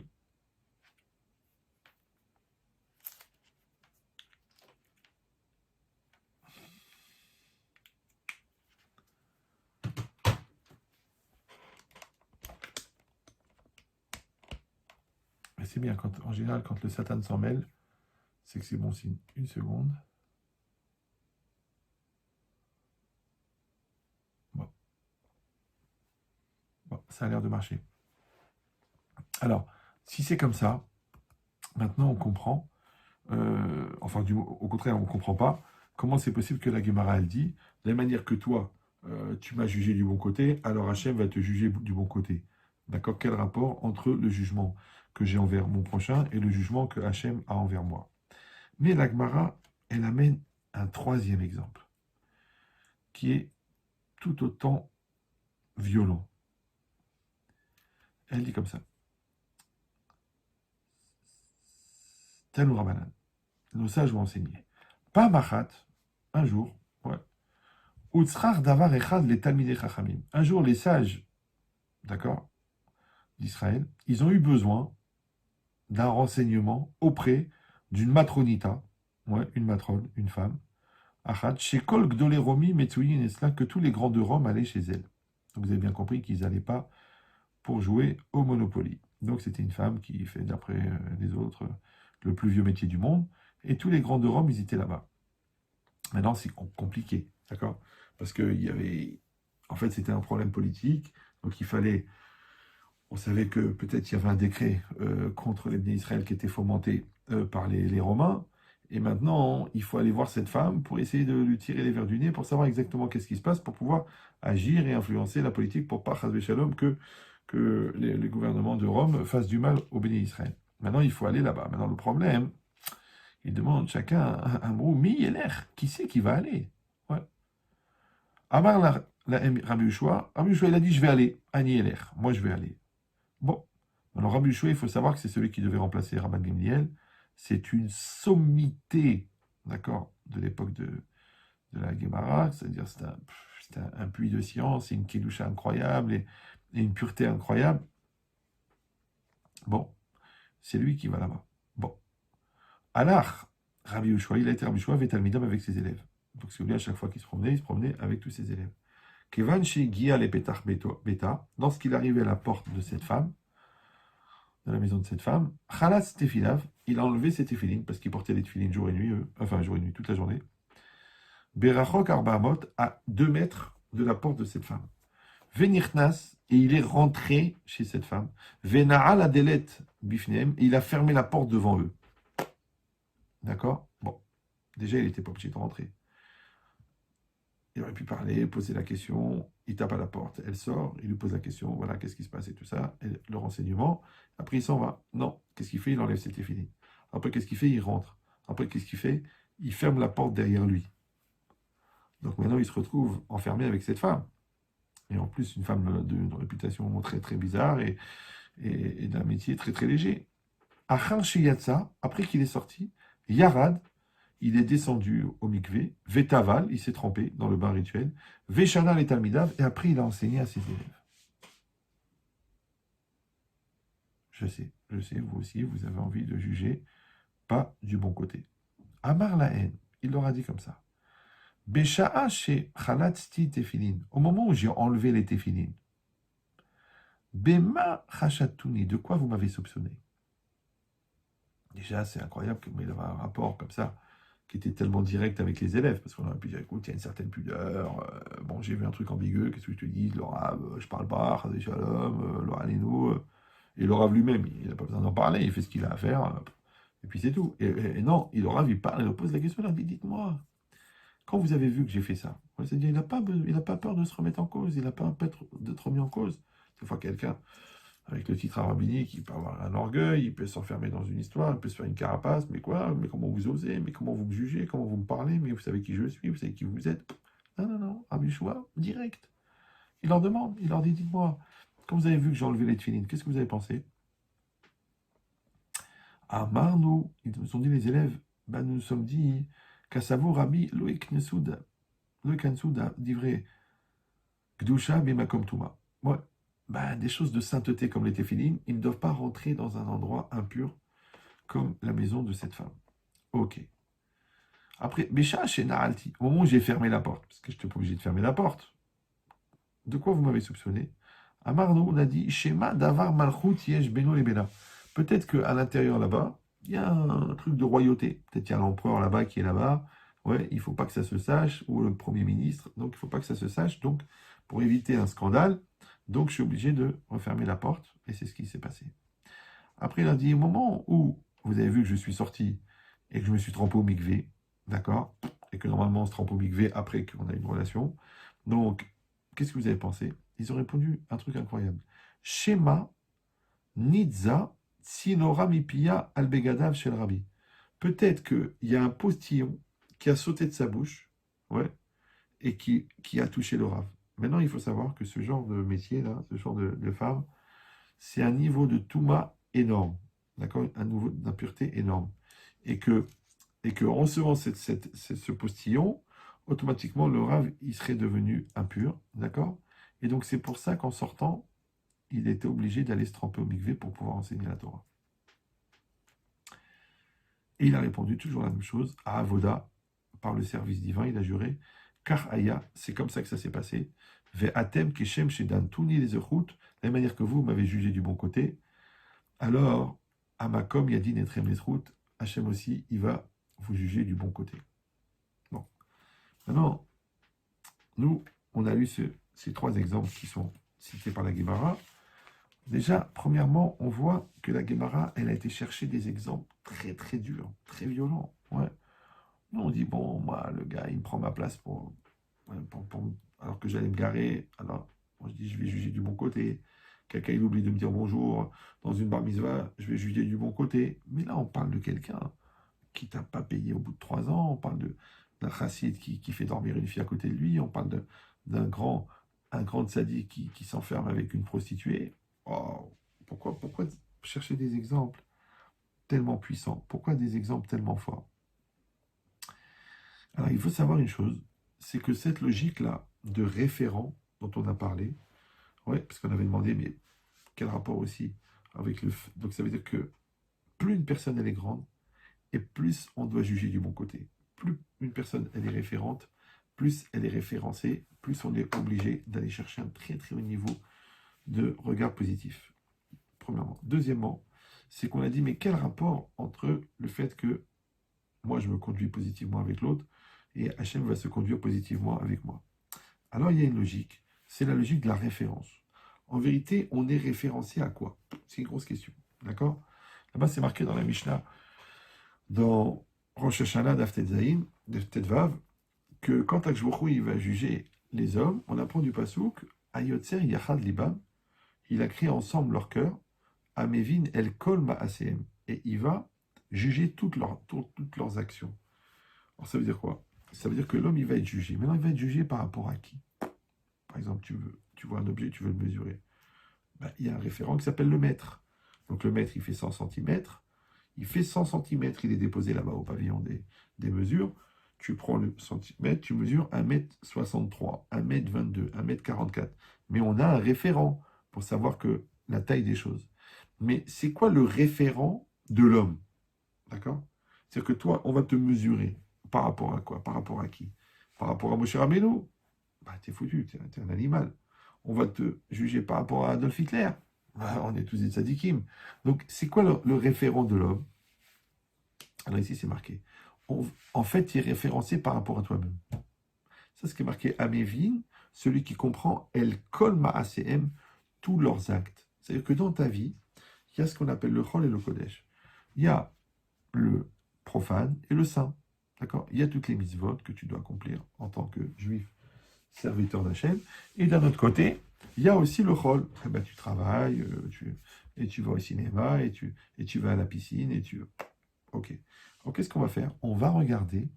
S1: Mais c'est bien, en général, quand le Satan s'en mêle, c'est que c'est bon signe. Une seconde. Bon, ça a l'air de marcher. Alors, si c'est comme ça, maintenant on comprend, au contraire, on ne comprend pas comment c'est possible que la Gemara, elle dit, de la manière que toi, tu m'as jugé du bon côté, alors Hachem va te juger du bon côté. D'accord? Quel rapport entre le jugement que j'ai envers mon prochain et le jugement que Hachem a envers moi? Mais la Gemara, elle amène un troisième exemple, qui est tout autant violent. Elle dit comme ça. Tel ou Ramanan. Nos sages vont enseigner. Pas machat, un jour, ouais. Utsrar davar echad les talmidei chachamim. Un jour, les sages, d'accord, d'Israël, ils ont eu besoin d'un renseignement auprès d'une matronita, ouais, une matrone, une femme, achad, chez Kol Gdolé Romi Metsuyin Esla, que tous les grands de Rome allaient chez elle. Donc vous avez bien compris qu'ils n'allaient pas pour jouer au Monopoly. Donc c'était une femme qui fait, d'après les autres, le plus vieux métier du monde, et tous les grands de Rome, ils étaient là-bas. Maintenant, c'est compliqué, d'accord? Parce qu'il y avait... En fait, c'était un problème politique, donc il fallait... On savait que peut-être il y avait un décret contre les Bnei Israël qui était fomenté par les Romains. Et maintenant, il faut aller voir cette femme pour essayer de lui tirer les vers du nez, pour savoir exactement qu'est-ce qui se passe, pour pouvoir agir et influencer la politique pour pas, chas v'shalom, que les gouvernements de Rome fassent du mal au béni Israël. Maintenant, il faut aller là-bas. Maintenant, le problème, il demande chacun un mot, mi yeler, qui c'est qui va aller? Ouais. Amar Rabbi Yoshua, il a dit, je vais aller, Ani yeler, moi je vais aller. Bon, alors Rabbi Yoshua, il faut savoir que c'est celui qui devait remplacer Rabban Gamliel. C'est une sommité, d'accord, de l'époque de la Gemara, c'est-à-dire c'est un puits de science, c'est une kedusha incroyable et une pureté incroyable. Bon, c'est lui qui va là-bas. Bon, alors, Rabbi Yoshua, il a été Rabbi Yoshua Vetalmidam avec ses élèves. Donc si vous voulez, à chaque fois qu'il se promenait avec tous ses élèves. Kevan chez Gia les Petach Beta, lorsqu'il arrivait à la porte de cette femme, de la maison de cette femme, Khalas Tefilav, il a enlevé ses téfilines, parce qu'il portait les téfilines jour et nuit, jour et nuit, toute la journée. Berachok Arbaamot, à 2 mètres de la porte de cette femme. Venirnas, et il est rentré chez cette femme. Vena'a la delet bifneem, et il a fermé la porte devant eux. D'accord? Bon, déjà, il n'était pas obligé de rentrer. Il aurait pu parler, poser la question, il tape à la porte, elle sort, il lui pose la question, voilà, qu'est-ce qui se passe et tout ça, et le renseignement. Après, il s'en va. Non, qu'est-ce qu'il fait? Il enlève ses téfilines. Après, qu'est-ce qu'il fait? Il rentre. Après, qu'est-ce qu'il fait? Il ferme la porte derrière lui. Donc maintenant, il se retrouve enfermé avec cette femme. Et en plus, une femme d'une réputation très très bizarre et d'un métier très très léger. Achan Sheyatsa, après qu'il est sorti, Yarad, il est descendu au mikvé, Vetaval, il s'est trempé dans le bain rituel, Veshana les Talmidav, et après il a enseigné à ses élèves. Je sais, vous aussi, vous avez envie de juger pas du bon côté. Amar la haine, il leur a dit comme ça. Besha'a chez Khalatzti Tefilin, au moment où j'ai enlevé les Tefilin, Bema Khachatuni, de quoi vous m'avez soupçonné? Déjà, c'est incroyable qu'il avait un rapport comme ça, qui était tellement direct avec les élèves, parce qu'on aurait pu dire, écoute, il y a une certaine pudeur, bon, j'ai vu un truc ambigu, qu'est-ce que je te dis, le Rav, je parle pas, Chazé Shalom, le Halenu, et le Rav lui-même, il n'a pas besoin d'en parler, il fait ce qu'il a à faire, et puis c'est tout. Et non, le Rav, il parle, il pose la question, il dit, dites-moi, quand vous avez vu que j'ai fait ça, c'est-à-dire, il n'a pas peur de se remettre en cause, il n'a pas peur d'être remis en cause. Des fois, quelqu'un avec le titre rabbinique, il peut avoir un orgueil, il peut s'enfermer dans une histoire, il peut se faire une carapace, mais quoi? Mais comment vous osez? Mais comment vous me jugez? Comment vous me parlez? Mais vous savez qui je suis? Vous savez qui vous êtes? Non, Rabbi Yoshua, direct. Il leur demande, il leur dit, dites-moi, quand vous avez vu que j'ai enlevé les tefilines, qu'est-ce que vous avez pensé? À Marnou, ils nous ont dit les élèves, ben, nous nous sommes dit, Kassavo Rabbi Loïk Nesouda, Loïk Ansouda, d'ivré, Gdusha Bimakom Touma. Ouais. Ben, des choses de sainteté comme les téphilines, ils ne doivent pas rentrer dans un endroit impur comme la maison de cette femme. Ok. Après, Bécha chez Naalti, au moment où j'ai fermé la porte, parce que je n'étais pas obligé de fermer la porte, de quoi vous m'avez soupçonné? À Marno, on a dit Shema Davar Malchut Yesh Beno et Bena. Peut-être qu'à l'intérieur là-bas, il y a un truc de royauté. Peut-être qu'il y a l'empereur là-bas qui est là-bas. Ouais, il ne faut pas que ça se sache, ou le Premier ministre, donc il ne faut pas que ça se sache. Donc, pour éviter un scandale, donc je suis obligé de refermer la porte, et c'est ce qui s'est passé. Après, il a dit, au moment où vous avez vu que je suis sorti et que je me suis trempé au mikvé, d'accord? Et que normalement on se trempe au mikvé après qu'on a une relation. Donc, qu'est-ce que vous avez pensé? Ils ont répondu un truc incroyable. Shema Nidza Sinora Mipia Albegadav Shel Rabbi. Peut-être qu'il y a un postillon qui a sauté de sa bouche, ouais, et qui a touché le Rav. Maintenant, il faut savoir que ce genre de métier-là, ce genre de femme, c'est un niveau de Touma énorme, d'accord? Un niveau d'impureté énorme. Et que en recevant ce postillon, automatiquement, le Rav, il serait devenu impur, d'accord? Et donc, c'est pour ça qu'en sortant, il était obligé d'aller se tremper au mikvé pour pouvoir enseigner la Torah. Et il a répondu toujours la même chose, à Avoda, par le service divin, il a juré, car Aya, c'est comme ça que ça s'est passé, ve atem keshem shedan tuni les echut, de la même manière que vous m'avez jugé du bon côté, alors, Amakom Yadin et Tremnesrout, Hachem aussi, il va vous juger du bon côté. Bon. Maintenant, nous, on a eu ces 3 exemples qui sont cités par la Gemara. Déjà, premièrement, on voit que la Guémara, elle a été chercher des exemples très très durs, très violents. Ouais. Nous, on dit, bon, moi, le gars, il me prend ma place ouais, alors que j'allais me garer. Alors, moi, je dis, je vais juger du bon côté. Quelqu'un, il oublie de me dire bonjour. Dans une bar mitzvah, je vais juger du bon côté. Mais là, on parle de quelqu'un qui t'a pas payé au bout de 3 ans. On parle d'un chassid qui fait dormir une fille à côté de lui. On parle un grand sadique qui s'enferme avec une prostituée. Oh, pourquoi chercher des exemples tellement puissants? Pourquoi des exemples tellement forts? Alors, il faut savoir une chose, c'est que cette logique-là de référent dont on a parlé, ouais, parce qu'on avait demandé, mais quel rapport aussi avec donc ça veut dire que plus une personne elle est grande, et plus on doit juger du bon côté. Plus une personne elle est référente, plus elle est référencée, plus on est obligé d'aller chercher un très très haut niveau de regard positif. Premièrement. Deuxièmement, c'est qu'on a dit, mais quel rapport entre le fait que moi je me conduis positivement avec l'autre et Hachem va se conduire positivement avec moi? Alors il y a une logique, c'est la logique de la référence. En vérité, on est référencé à quoi? C'est une grosse question, d'accord? Là-bas, c'est marqué dans la Mishnah, dans Rosh Hashanah d'Af Tetzaïn, de Tetvav, que quand Akshbochou il va juger les hommes, on apprend du pasouk, Ayotzer Yachad Libam, il a créé ensemble leur cœur, Amevin El Kol Ma'aseem, et il va juger toutes leurs actions. Alors ça veut dire quoi? Ça veut dire que l'homme il va être jugé. Maintenant, il va être jugé par rapport à qui? Par exemple, tu vois un objet, tu veux le mesurer. Ben, il y a un référent qui s'appelle le mètre. Donc le mètre, il fait 100 cm. Il fait 100 cm, il est déposé là-bas au pavillon des mesures. Tu prends le centimètre, tu mesures 1,63 m, 1,22 m, 1,44 m. Mais on a un référent pour savoir que la taille des choses. Mais c'est quoi le référent de l'homme? D'accord? C'est-à-dire que toi, on va te mesurer par rapport à quoi? Par rapport à qui? Par rapport à Moshe Rabbeinu? Bah, t'es foutu, t'es un animal. On va te juger par rapport à Adolf Hitler. Bah, on est tous des tzadikim. Donc, c'est quoi le référent de l'homme? Alors ici, c'est marqué. En fait, tu es référencé par rapport à toi-même. Ça, c'est ce qui est marqué Amévin, celui qui comprend El Kol Ma'asem, tous leurs actes. C'est-à-dire que dans ta vie, il y a ce qu'on appelle le Chol et le Kodesh. Il y a le profane et le saint. D'accord? Il y a toutes les mitzvot que tu dois accomplir en tant que juif, serviteur d'Hachem. Et d'un autre côté, il y a aussi le Chol. Eh ben, tu travailles, et tu vas au cinéma, et tu vas à la piscine, et tu... Ok. Alors, qu'est-ce qu'on va faire? On va regarder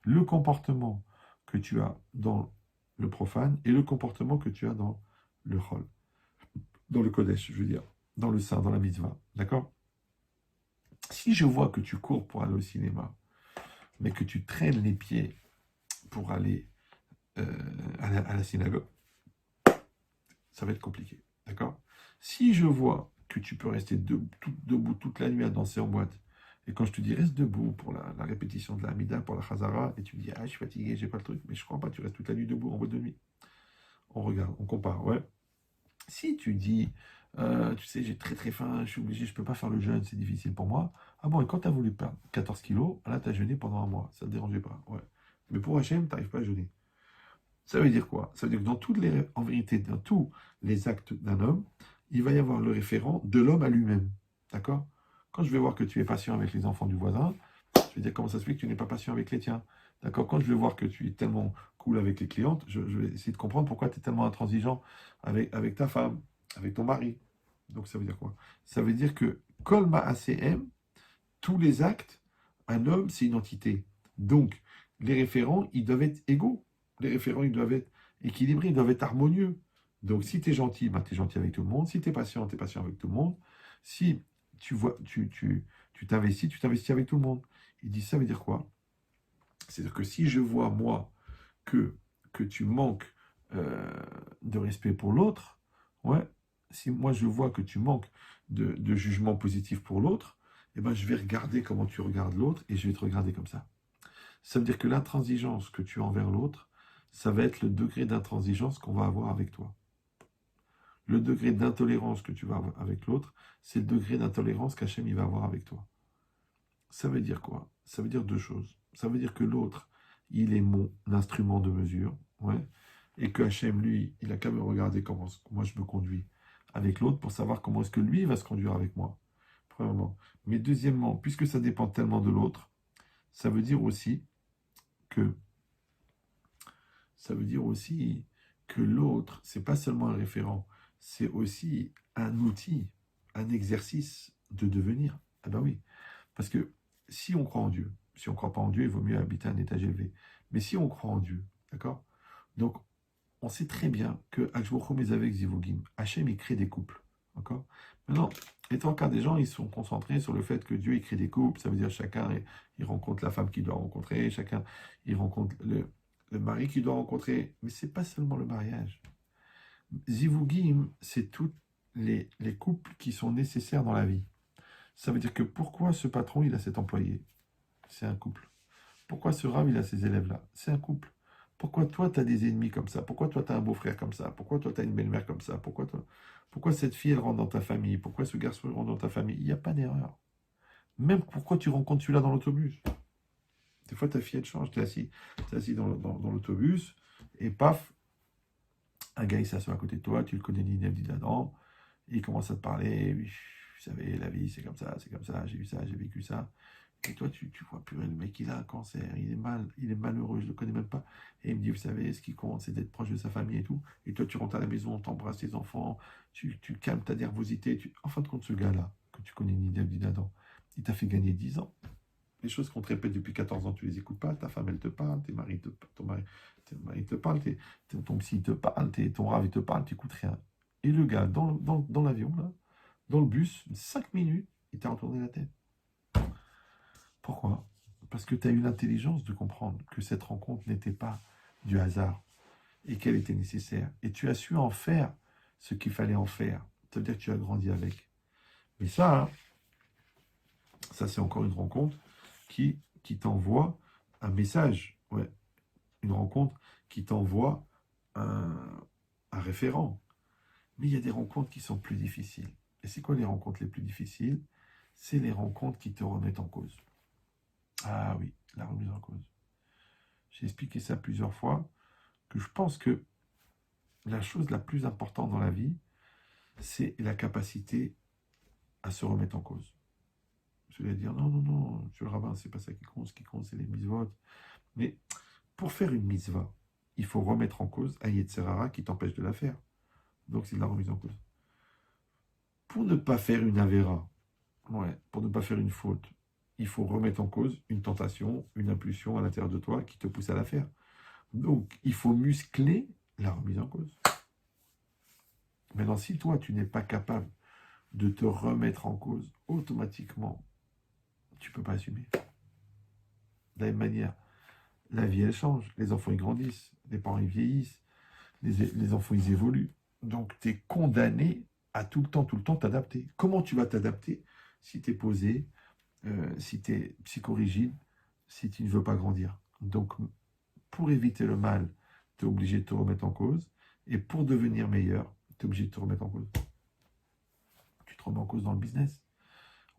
S1: le comportement que tu as dans le profane et le comportement que tu as dans le Chol, dans le Kodesh, je veux dire, dans le saint, dans la mitzvah. D'accord? Si je vois que tu cours pour aller au cinéma, mais que tu traînes les pieds pour aller à la synagogue, ça va être compliqué. D'accord? Si je vois que tu peux rester debout toute la nuit à danser en boîte, et quand je te dis reste debout pour la répétition de la Hamida, pour la Chazara, et tu me dis ah je suis fatigué, j'ai pas le truc, mais je crois pas, tu restes toute la nuit debout en boîte de nuit. On regarde, on compare, ouais. Si tu dis tu sais, j'ai très très faim, je suis obligé, je peux pas faire le jeûne, c'est difficile pour moi. Ah bon, et quand tu as voulu perdre 14 kilos, là tu as jeûné pendant un mois, ça te dérangeait pas, ouais. Mais pour Hachem, tu n'arrives pas à jeûner. Ça veut dire quoi? Ça veut dire que en vérité, dans tous les actes d'un homme, il va y avoir le référent de l'homme à lui-même. D'accord? Quand je vais voir que tu es patient avec les enfants du voisin, je vais dire comment ça se fait que tu n'es pas patient avec les tiens. D'accord? Quand je vais voir que tu es tellement cool avec les clientes, je vais essayer de comprendre pourquoi tu es tellement intransigeant avec ta femme, avec ton mari. Donc ça veut dire quoi? Ça veut dire que Kolma ACM, tous les actes, un homme, c'est une entité. Donc, les référents, ils doivent être égaux. Les référents, ils doivent être équilibrés, ils doivent être harmonieux. Donc, si tu es gentil, ben, tu es gentil avec tout le monde. Si tu es patient avec tout le monde. Si tu t'investis avec tout le monde. Il dit, ça veut dire quoi? C'est-à-dire que si je vois, moi, que tu manques de respect pour l'autre, ouais, si moi je vois que tu manques de jugement positif pour l'autre, eh ben, je vais regarder comment tu regardes l'autre et je vais te regarder comme ça. Ça veut dire que l'intransigeance que tu as envers l'autre, ça va être le degré d'intransigeance qu'on va avoir avec toi. Le degré d'intolérance que tu vas avoir avec l'autre, c'est le degré d'intolérance qu'Hachem il va avoir avec toi. Ça veut dire quoi? Ça veut dire deux choses. Ça veut dire que l'autre, il est mon instrument de mesure, ouais, et que Hachem, lui, il a qu'à me regarder comment moi je me conduis avec l'autre pour savoir comment est-ce que lui va se conduire avec moi, premièrement. Mais deuxièmement, puisque ça dépend tellement de l'autre, ça veut dire aussi que ça veut dire aussi que l'autre, c'est pas seulement un référent, c'est aussi un outil, un exercice de devenir. Ah ben oui, parce que si on croit en Dieu, si on ne croit pas en Dieu, il vaut mieux habiter un étage élevé. Mais si on croit en Dieu, d'accord? Donc, on sait très bien que avec Zivogim, Hachem, il crée des couples. D'accord? Maintenant, les trois quarts des gens, ils sont concentrés sur le fait que Dieu, il crée des couples. Ça veut dire chacun, il rencontre la femme qu'il doit rencontrer, chacun, il rencontre le mari qu'il doit rencontrer. Mais ce n'est pas seulement le mariage. Zivugim, c'est tous les couples qui sont nécessaires dans la vie. Ça veut dire que pourquoi ce patron, il a cet employé? C'est un couple. Pourquoi ce rave, il a ces élèves-là? C'est un couple. Pourquoi toi, tu as des ennemis comme ça? Pourquoi toi, tu as un beau-frère comme ça? Pourquoi toi, tu as une belle-mère comme ça? Pourquoi cette fille, elle rentre dans ta famille? Pourquoi ce garçon, il rentre dans ta famille? Il n'y a pas d'erreur. Même pourquoi tu rencontres celui-là dans l'autobus? Des fois, ta fille, elle change. T'es assis dans l'autobus, et paf, un gars, il s'assoit à côté de toi, tu le connais ni Neb ni d'Adam, il commence à te parler, oui, vous savez, la vie, c'est comme ça, j'ai vu ça, j'ai vécu ça. Et toi, tu vois, purée, le mec, il a un cancer, il est malheureux, je le connais même pas. Et il me dit, vous savez, ce qui compte, c'est d'être proche de sa famille et tout. Et toi, tu rentres à la maison, t'embrasses tes enfants, tu calmes ta nervosité. En fin de compte, ce gars-là, que tu connais ni Neb ni d'Adam, il t'a fait gagner 10 ans. Les choses qu'on te répète depuis 14 ans, tu les écoutes pas. Ta femme, elle te parle, ton mari te parle, ton psy te parle, ton rave, il te parle, tu écoutes rien. Et le gars, dans l'avion, là, dans le bus, 5 minutes, il t'a retourné la tête. Pourquoi? Parce que tu as eu l'intelligence de comprendre que cette rencontre n'était pas du hasard et qu'elle était nécessaire. Et tu as su en faire ce qu'il fallait en faire. Ça veut dire que tu as grandi avec. Mais ça c'est encore une rencontre qui t'envoie un message. Ouais, une rencontre qui t'envoie un référent. Mais il y a des rencontres qui sont plus difficiles. Et c'est quoi les rencontres les plus difficiles? C'est les rencontres qui te remettent en cause. Ah oui, la remise en cause. J'ai expliqué ça plusieurs fois, que je pense que la chose la plus importante dans la vie, c'est la capacité à se remettre en cause. Je vais dire, non, non, non, monsieur le rabbin, c'est pas ça qui compte, ce qui compte, c'est les mitzvot. Mais pour faire une mitzvah, il faut remettre en cause un Yetzerara qui t'empêche de la faire. Donc c'est de la remise en cause. Pour ne pas faire une avéra, ouais, pour ne pas faire une faute, il faut remettre en cause une tentation, une impulsion à l'intérieur de toi qui te pousse à la faire. Donc, il faut muscler la remise en cause. Maintenant, si toi, tu n'es pas capable de te remettre en cause automatiquement, tu ne peux pas assumer. De la même manière, la vie, elle change. Les enfants, ils grandissent. Les parents, ils vieillissent. Les enfants, ils évoluent. Donc, tu es condamné à tout le temps t'adapter. Comment tu vas t'adapter si tu es posé, si tu es psychorigide, si tu ne veux pas grandir? Donc, pour éviter le mal, tu es obligé de te remettre en cause. Et pour devenir meilleur, tu es obligé de te remettre en cause. Tu te remets en cause dans le business.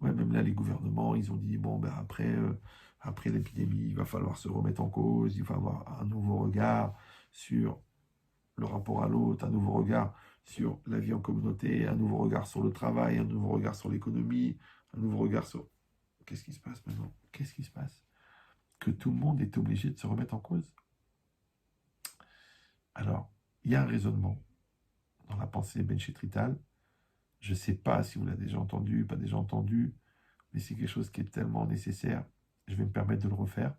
S1: Ouais, même là, les gouvernements, ils ont dit, bon, ben après l'épidémie, il va falloir se remettre en cause, il va avoir un nouveau regard sur le rapport à l'autre, un nouveau regard sur la vie en communauté, un nouveau regard sur le travail, un nouveau regard sur l'économie, un nouveau regard sur... Qu'est-ce qui se passe maintenant? Qu'est-ce qui se passe? Que tout le monde est obligé de se remettre en cause. Alors, il y a un raisonnement dans la pensée benchetrital. Je ne sais pas si vous l'avez déjà entendu, pas déjà entendu, mais c'est quelque chose qui est tellement nécessaire. Je vais me permettre de le refaire.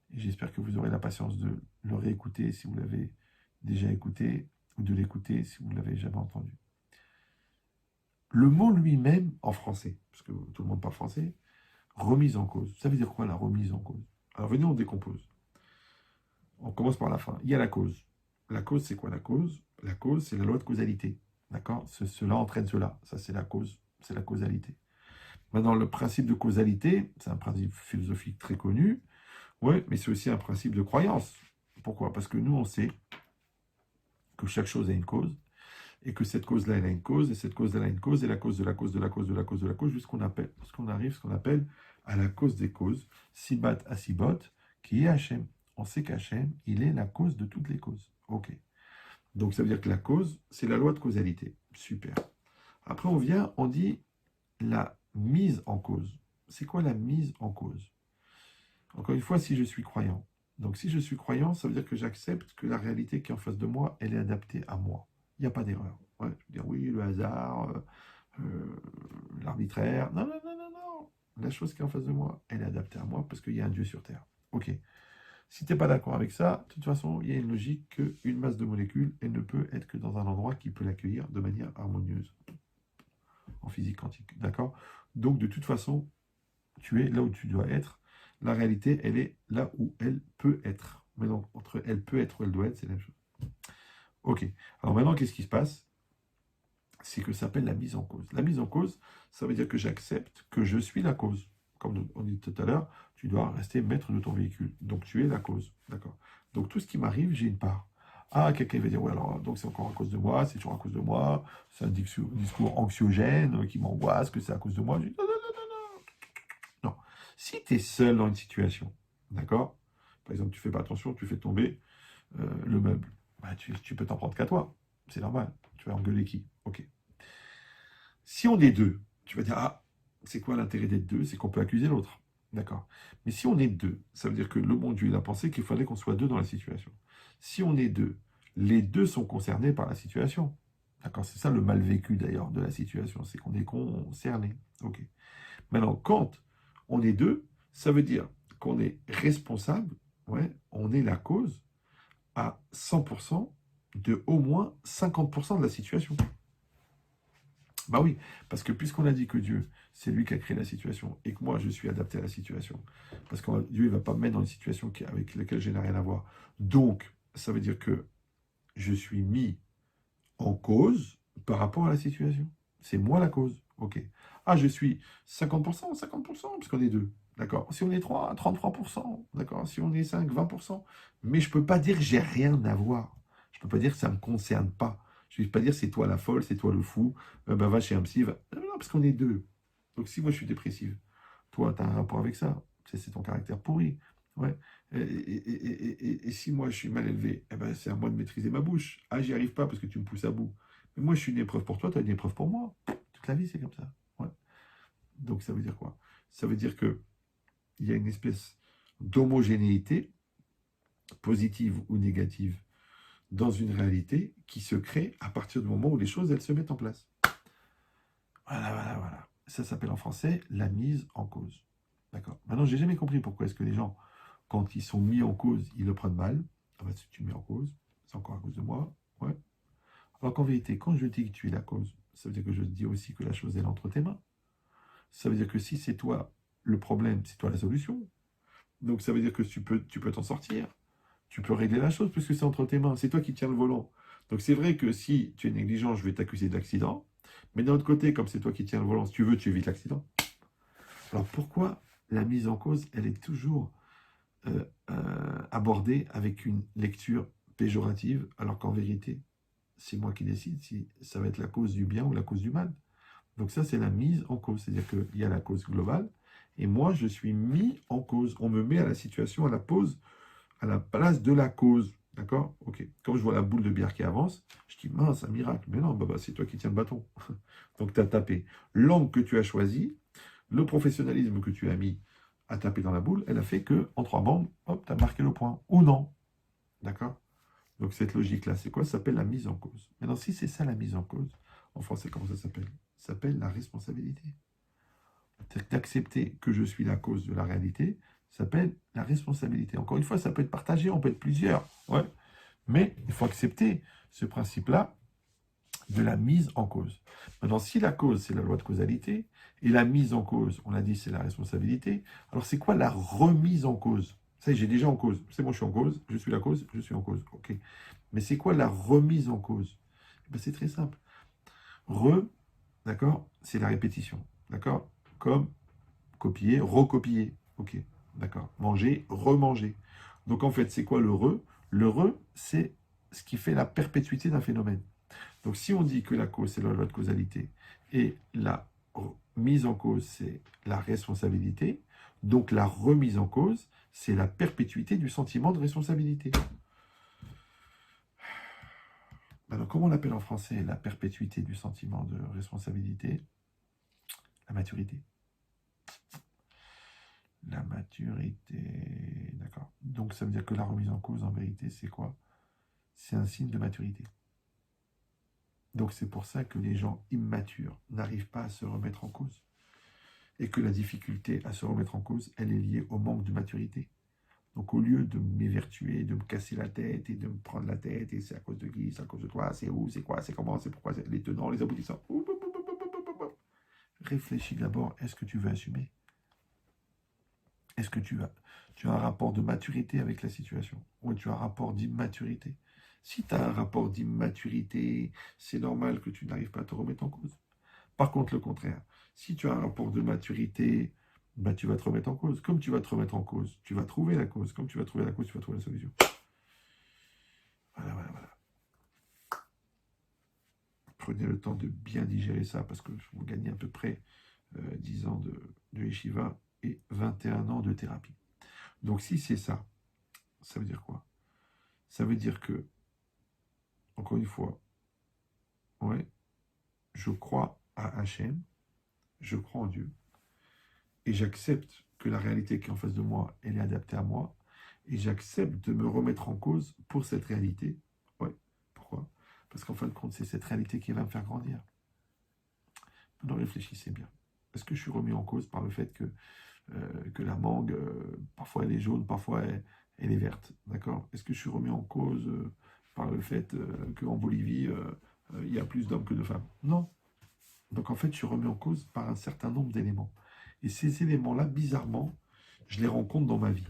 S1: Et j'espère que vous aurez la patience de le réécouter si vous l'avez déjà écouté, ou de l'écouter si vous ne l'avez jamais entendu. Le mot lui-même en français, parce que tout le monde parle français, remise en cause. Ça veut dire quoi la remise en cause? Alors venez, on décompose. On commence par la fin. Il y a la cause. La cause, c'est quoi la cause? La cause, c'est la loi de causalité. D'accord? Cela entraîne cela. Ça, c'est la cause. C'est la causalité. Maintenant, le principe de causalité, c'est un principe philosophique très connu. Oui, mais c'est aussi un principe de croyance. Pourquoi? Parce que nous, on sait que chaque chose a une cause, et que cette cause-là, elle a une cause, et cette cause-là, elle a une cause, et la cause de la cause de la cause de la cause de la cause, jusqu'on arrive ce qu'on appelle à la cause des causes, Sibat à Sibot, qui est Hachem. On sait qu'Hachem, il est la cause de toutes les causes. Ok. Donc, ça veut dire que la cause, c'est la loi de causalité. Super. Après, on vient, on dit la mise en cause. C'est quoi la mise en cause? Encore une fois, si je suis croyant. Donc, si je suis croyant, ça veut dire que j'accepte que la réalité qui est en face de moi, elle est adaptée à moi. Il n'y a pas d'erreur. Ouais, je veux dire, oui, le hasard, l'arbitraire. Non, non, non, non, non. La chose qui est en face de moi, elle est adaptée à moi parce qu'il y a un Dieu sur Terre. Ok. Si tu n'es pas d'accord avec ça, de toute façon, il y a une logique qu'une masse de molécules, elle ne peut être que dans un endroit qui peut l'accueillir de manière harmonieuse en physique quantique. D'accord? Donc, de toute façon, tu es là où tu dois être. La réalité, elle est là où elle peut être. Mais donc, entre elle peut être ou elle doit être, c'est la même chose. Ok. Alors maintenant, qu'est-ce qui se passe? C'est que ça s'appelle la mise en cause. La mise en cause, ça veut dire que j'accepte que je suis la cause. Comme on dit tout à l'heure, tu dois rester maître de ton véhicule. Donc tu es la cause. D'accord? Donc tout ce qui m'arrive, j'ai une part. Ah, quelqu'un va dire, ouais, alors, donc c'est encore à cause de moi, c'est toujours à cause de moi, c'est un discours anxiogène qui m'angoisse, que c'est à cause de moi. Je dis, non, non, non, non, non. Non. Si tu es seul dans une situation, d'accord? Par exemple, tu fais pas attention, tu fais tomber le meuble. Bah, tu peux t'en prendre qu'à toi. C'est normal. Tu vas engueuler qui? Ok. Si on est deux, tu vas dire, ah, c'est quoi l'intérêt d'être deux? C'est qu'on peut accuser l'autre. D'accord. Mais si on est deux, ça veut dire que le bon Dieu, il a pensé qu'il fallait qu'on soit deux dans la situation. Si on est deux, les deux sont concernés par la situation. D'accord. C'est ça le mal vécu d'ailleurs de la situation, c'est qu'on est concerné. Ok. Maintenant, quand on est deux, ça veut dire qu'on est responsable, ouais, on est la cause à 100% de au moins 50% de la situation. Bah oui, parce que puisqu'on a dit que Dieu, c'est lui qui a créé la situation, et que moi, je suis adapté à la situation, parce que Dieu ne va pas me mettre dans une situation avec laquelle je n'ai rien à voir. Donc, ça veut dire que je suis mis en cause par rapport à la situation. C'est moi la cause. Ok. Ah, je suis 50%, 50%, puisqu'on est deux. D'accord. Si on est 3, 33%. D'accord. Si on est 5, 20%. Mais je ne peux pas dire que j'ai rien à voir. Je ne peux pas dire que ça ne me concerne pas. Je ne vais pas dire c'est toi la folle, c'est toi le fou. Ben va chez un psy. Non, non, parce qu'on est deux. Donc si moi je suis dépressive, toi tu as un rapport avec ça. C'est ton caractère pourri. Ouais. Et si moi je suis mal élevé, eh ben, c'est à moi de maîtriser ma bouche. Ah, j'y arrive pas parce que tu me pousses à bout. Mais moi je suis une épreuve pour toi, tu es une épreuve pour moi. Toute la vie c'est comme ça. Ouais. Donc ça veut dire quoi? Ça veut dire que il y a une espèce d'homogénéité, positive ou négative, dans une réalité qui se crée à partir du moment où les choses elles se mettent en place. Voilà, voilà, voilà. Ça s'appelle en français la mise en cause. D'accord. Maintenant, j'ai jamais compris pourquoi est-ce que les gens, quand ils sont mis en cause, ils le prennent mal. Ah bah, si tu me mets en cause, c'est encore à cause de moi. Ouais. Alors qu'en vérité, quand je dis que tu es la cause, ça veut dire que je te dis aussi que la chose est entre tes mains. Ça veut dire que si c'est toi le problème, c'est toi la solution. Donc ça veut dire que tu peux t'en sortir. Tu peux régler la chose puisque c'est entre tes mains. C'est toi qui tiens le volant. Donc c'est vrai que si tu es négligent, je vais t'accuser d'accident. Mais d'un autre côté, comme c'est toi qui tiens le volant, si tu veux, tu évites l'accident. Alors pourquoi la mise en cause, elle est toujours abordée avec une lecture péjorative, alors qu'en vérité, c'est moi qui décide si ça va être la cause du bien ou la cause du mal. Donc ça, c'est la mise en cause. C'est-à-dire qu'il y a la cause globale, et moi, je suis mis en cause. On me met à la situation, à la place de la cause. D'accord? Ok. Quand je vois la boule de bière qui avance, je dis, mince, un miracle. Mais non, bah, c'est toi qui tiens le bâton. Donc tu as tapé. L'angle que tu as choisi, le professionnalisme que tu as mis à taper dans la boule, elle a fait que en 3 bandes, hop, tu as marqué le point. Ou non. D'accord? Donc cette logique-là, c'est quoi? Ça s'appelle la mise en cause. Maintenant, si c'est ça la mise en cause, en français, comment ça s'appelle? Ça s'appelle la responsabilité. C'est d'accepter que je suis la cause de la réalité, ça s'appelle la responsabilité. Encore une fois, ça peut être partagé, on peut être plusieurs. Ouais. Mais il faut accepter ce principe-là de la mise en cause. Maintenant, si la cause, c'est la loi de causalité, et la mise en cause, on l'a dit, c'est la responsabilité, alors c'est quoi la remise en cause? Ça y est, j'ai déjà en cause. C'est bon, je suis en cause, je suis la cause, je suis en cause. Ok. Mais c'est quoi la remise en cause? Ben, c'est très simple. D'accord, c'est la répétition. D'accord? Comme copier, recopier. Ok, d'accord. Manger, remanger. Donc en fait, c'est quoi le re? Le re, c'est ce qui fait la perpétuité d'un phénomène. Donc si on dit que la cause, c'est la loi de causalité, et la mise en cause, c'est la responsabilité, donc la remise en cause, c'est la perpétuité du sentiment de responsabilité. Alors, comment on l'appelle en français? La perpétuité du sentiment de responsabilité, la maturité. La maturité, d'accord. Donc ça veut dire que la remise en cause, en vérité, c'est quoi? C'est un signe de maturité. Donc c'est pour ça que les gens immatures n'arrivent pas à se remettre en cause. Et que la difficulté à se remettre en cause, elle est liée au manque de maturité. Donc au lieu de m'évertuer, de me casser la tête et de me prendre la tête, et c'est à cause de qui, c'est à cause de toi, c'est où, c'est quoi, c'est comment, c'est pourquoi, c'est les tenants, les aboutissants. Réfléchis d'abord, est-ce que tu veux assumer? Est-ce que tu as un rapport de maturité avec la situation? Ou tu as un rapport d'immaturité? Si tu as un rapport d'immaturité, c'est normal que tu n'arrives pas à te remettre en cause. Par contre, le contraire, si tu as un rapport de maturité, bah, tu vas te remettre en cause. Comme tu vas te remettre en cause, tu vas trouver la cause. Comme tu vas trouver la cause, tu vas trouver la solution. Voilà, voilà, voilà. Prenez le temps de bien digérer ça parce que vous gagnez à peu près 10 ans de yeshiva et 21 ans de thérapie. Donc si c'est ça, ça veut dire quoi? Ça veut dire que, encore une fois, ouais, je crois à Hachem, je crois en Dieu, et j'accepte que la réalité qui est en face de moi, elle est adaptée à moi, et j'accepte de me remettre en cause pour cette réalité. Ouais, pourquoi? Parce qu'en fin de compte, c'est cette réalité qui va me faire grandir. Maintenant, réfléchissez bien. Est-ce que je suis remis en cause par le fait que la mangue, parfois elle est jaune, parfois elle est verte, d'accord? Est-ce que je suis remis en cause par le fait qu'en Bolivie, il y a plus d'hommes que de femmes? Non. Donc en fait, je suis remis en cause par un certain nombre d'éléments. Et ces éléments-là, bizarrement, je les rencontre dans ma vie.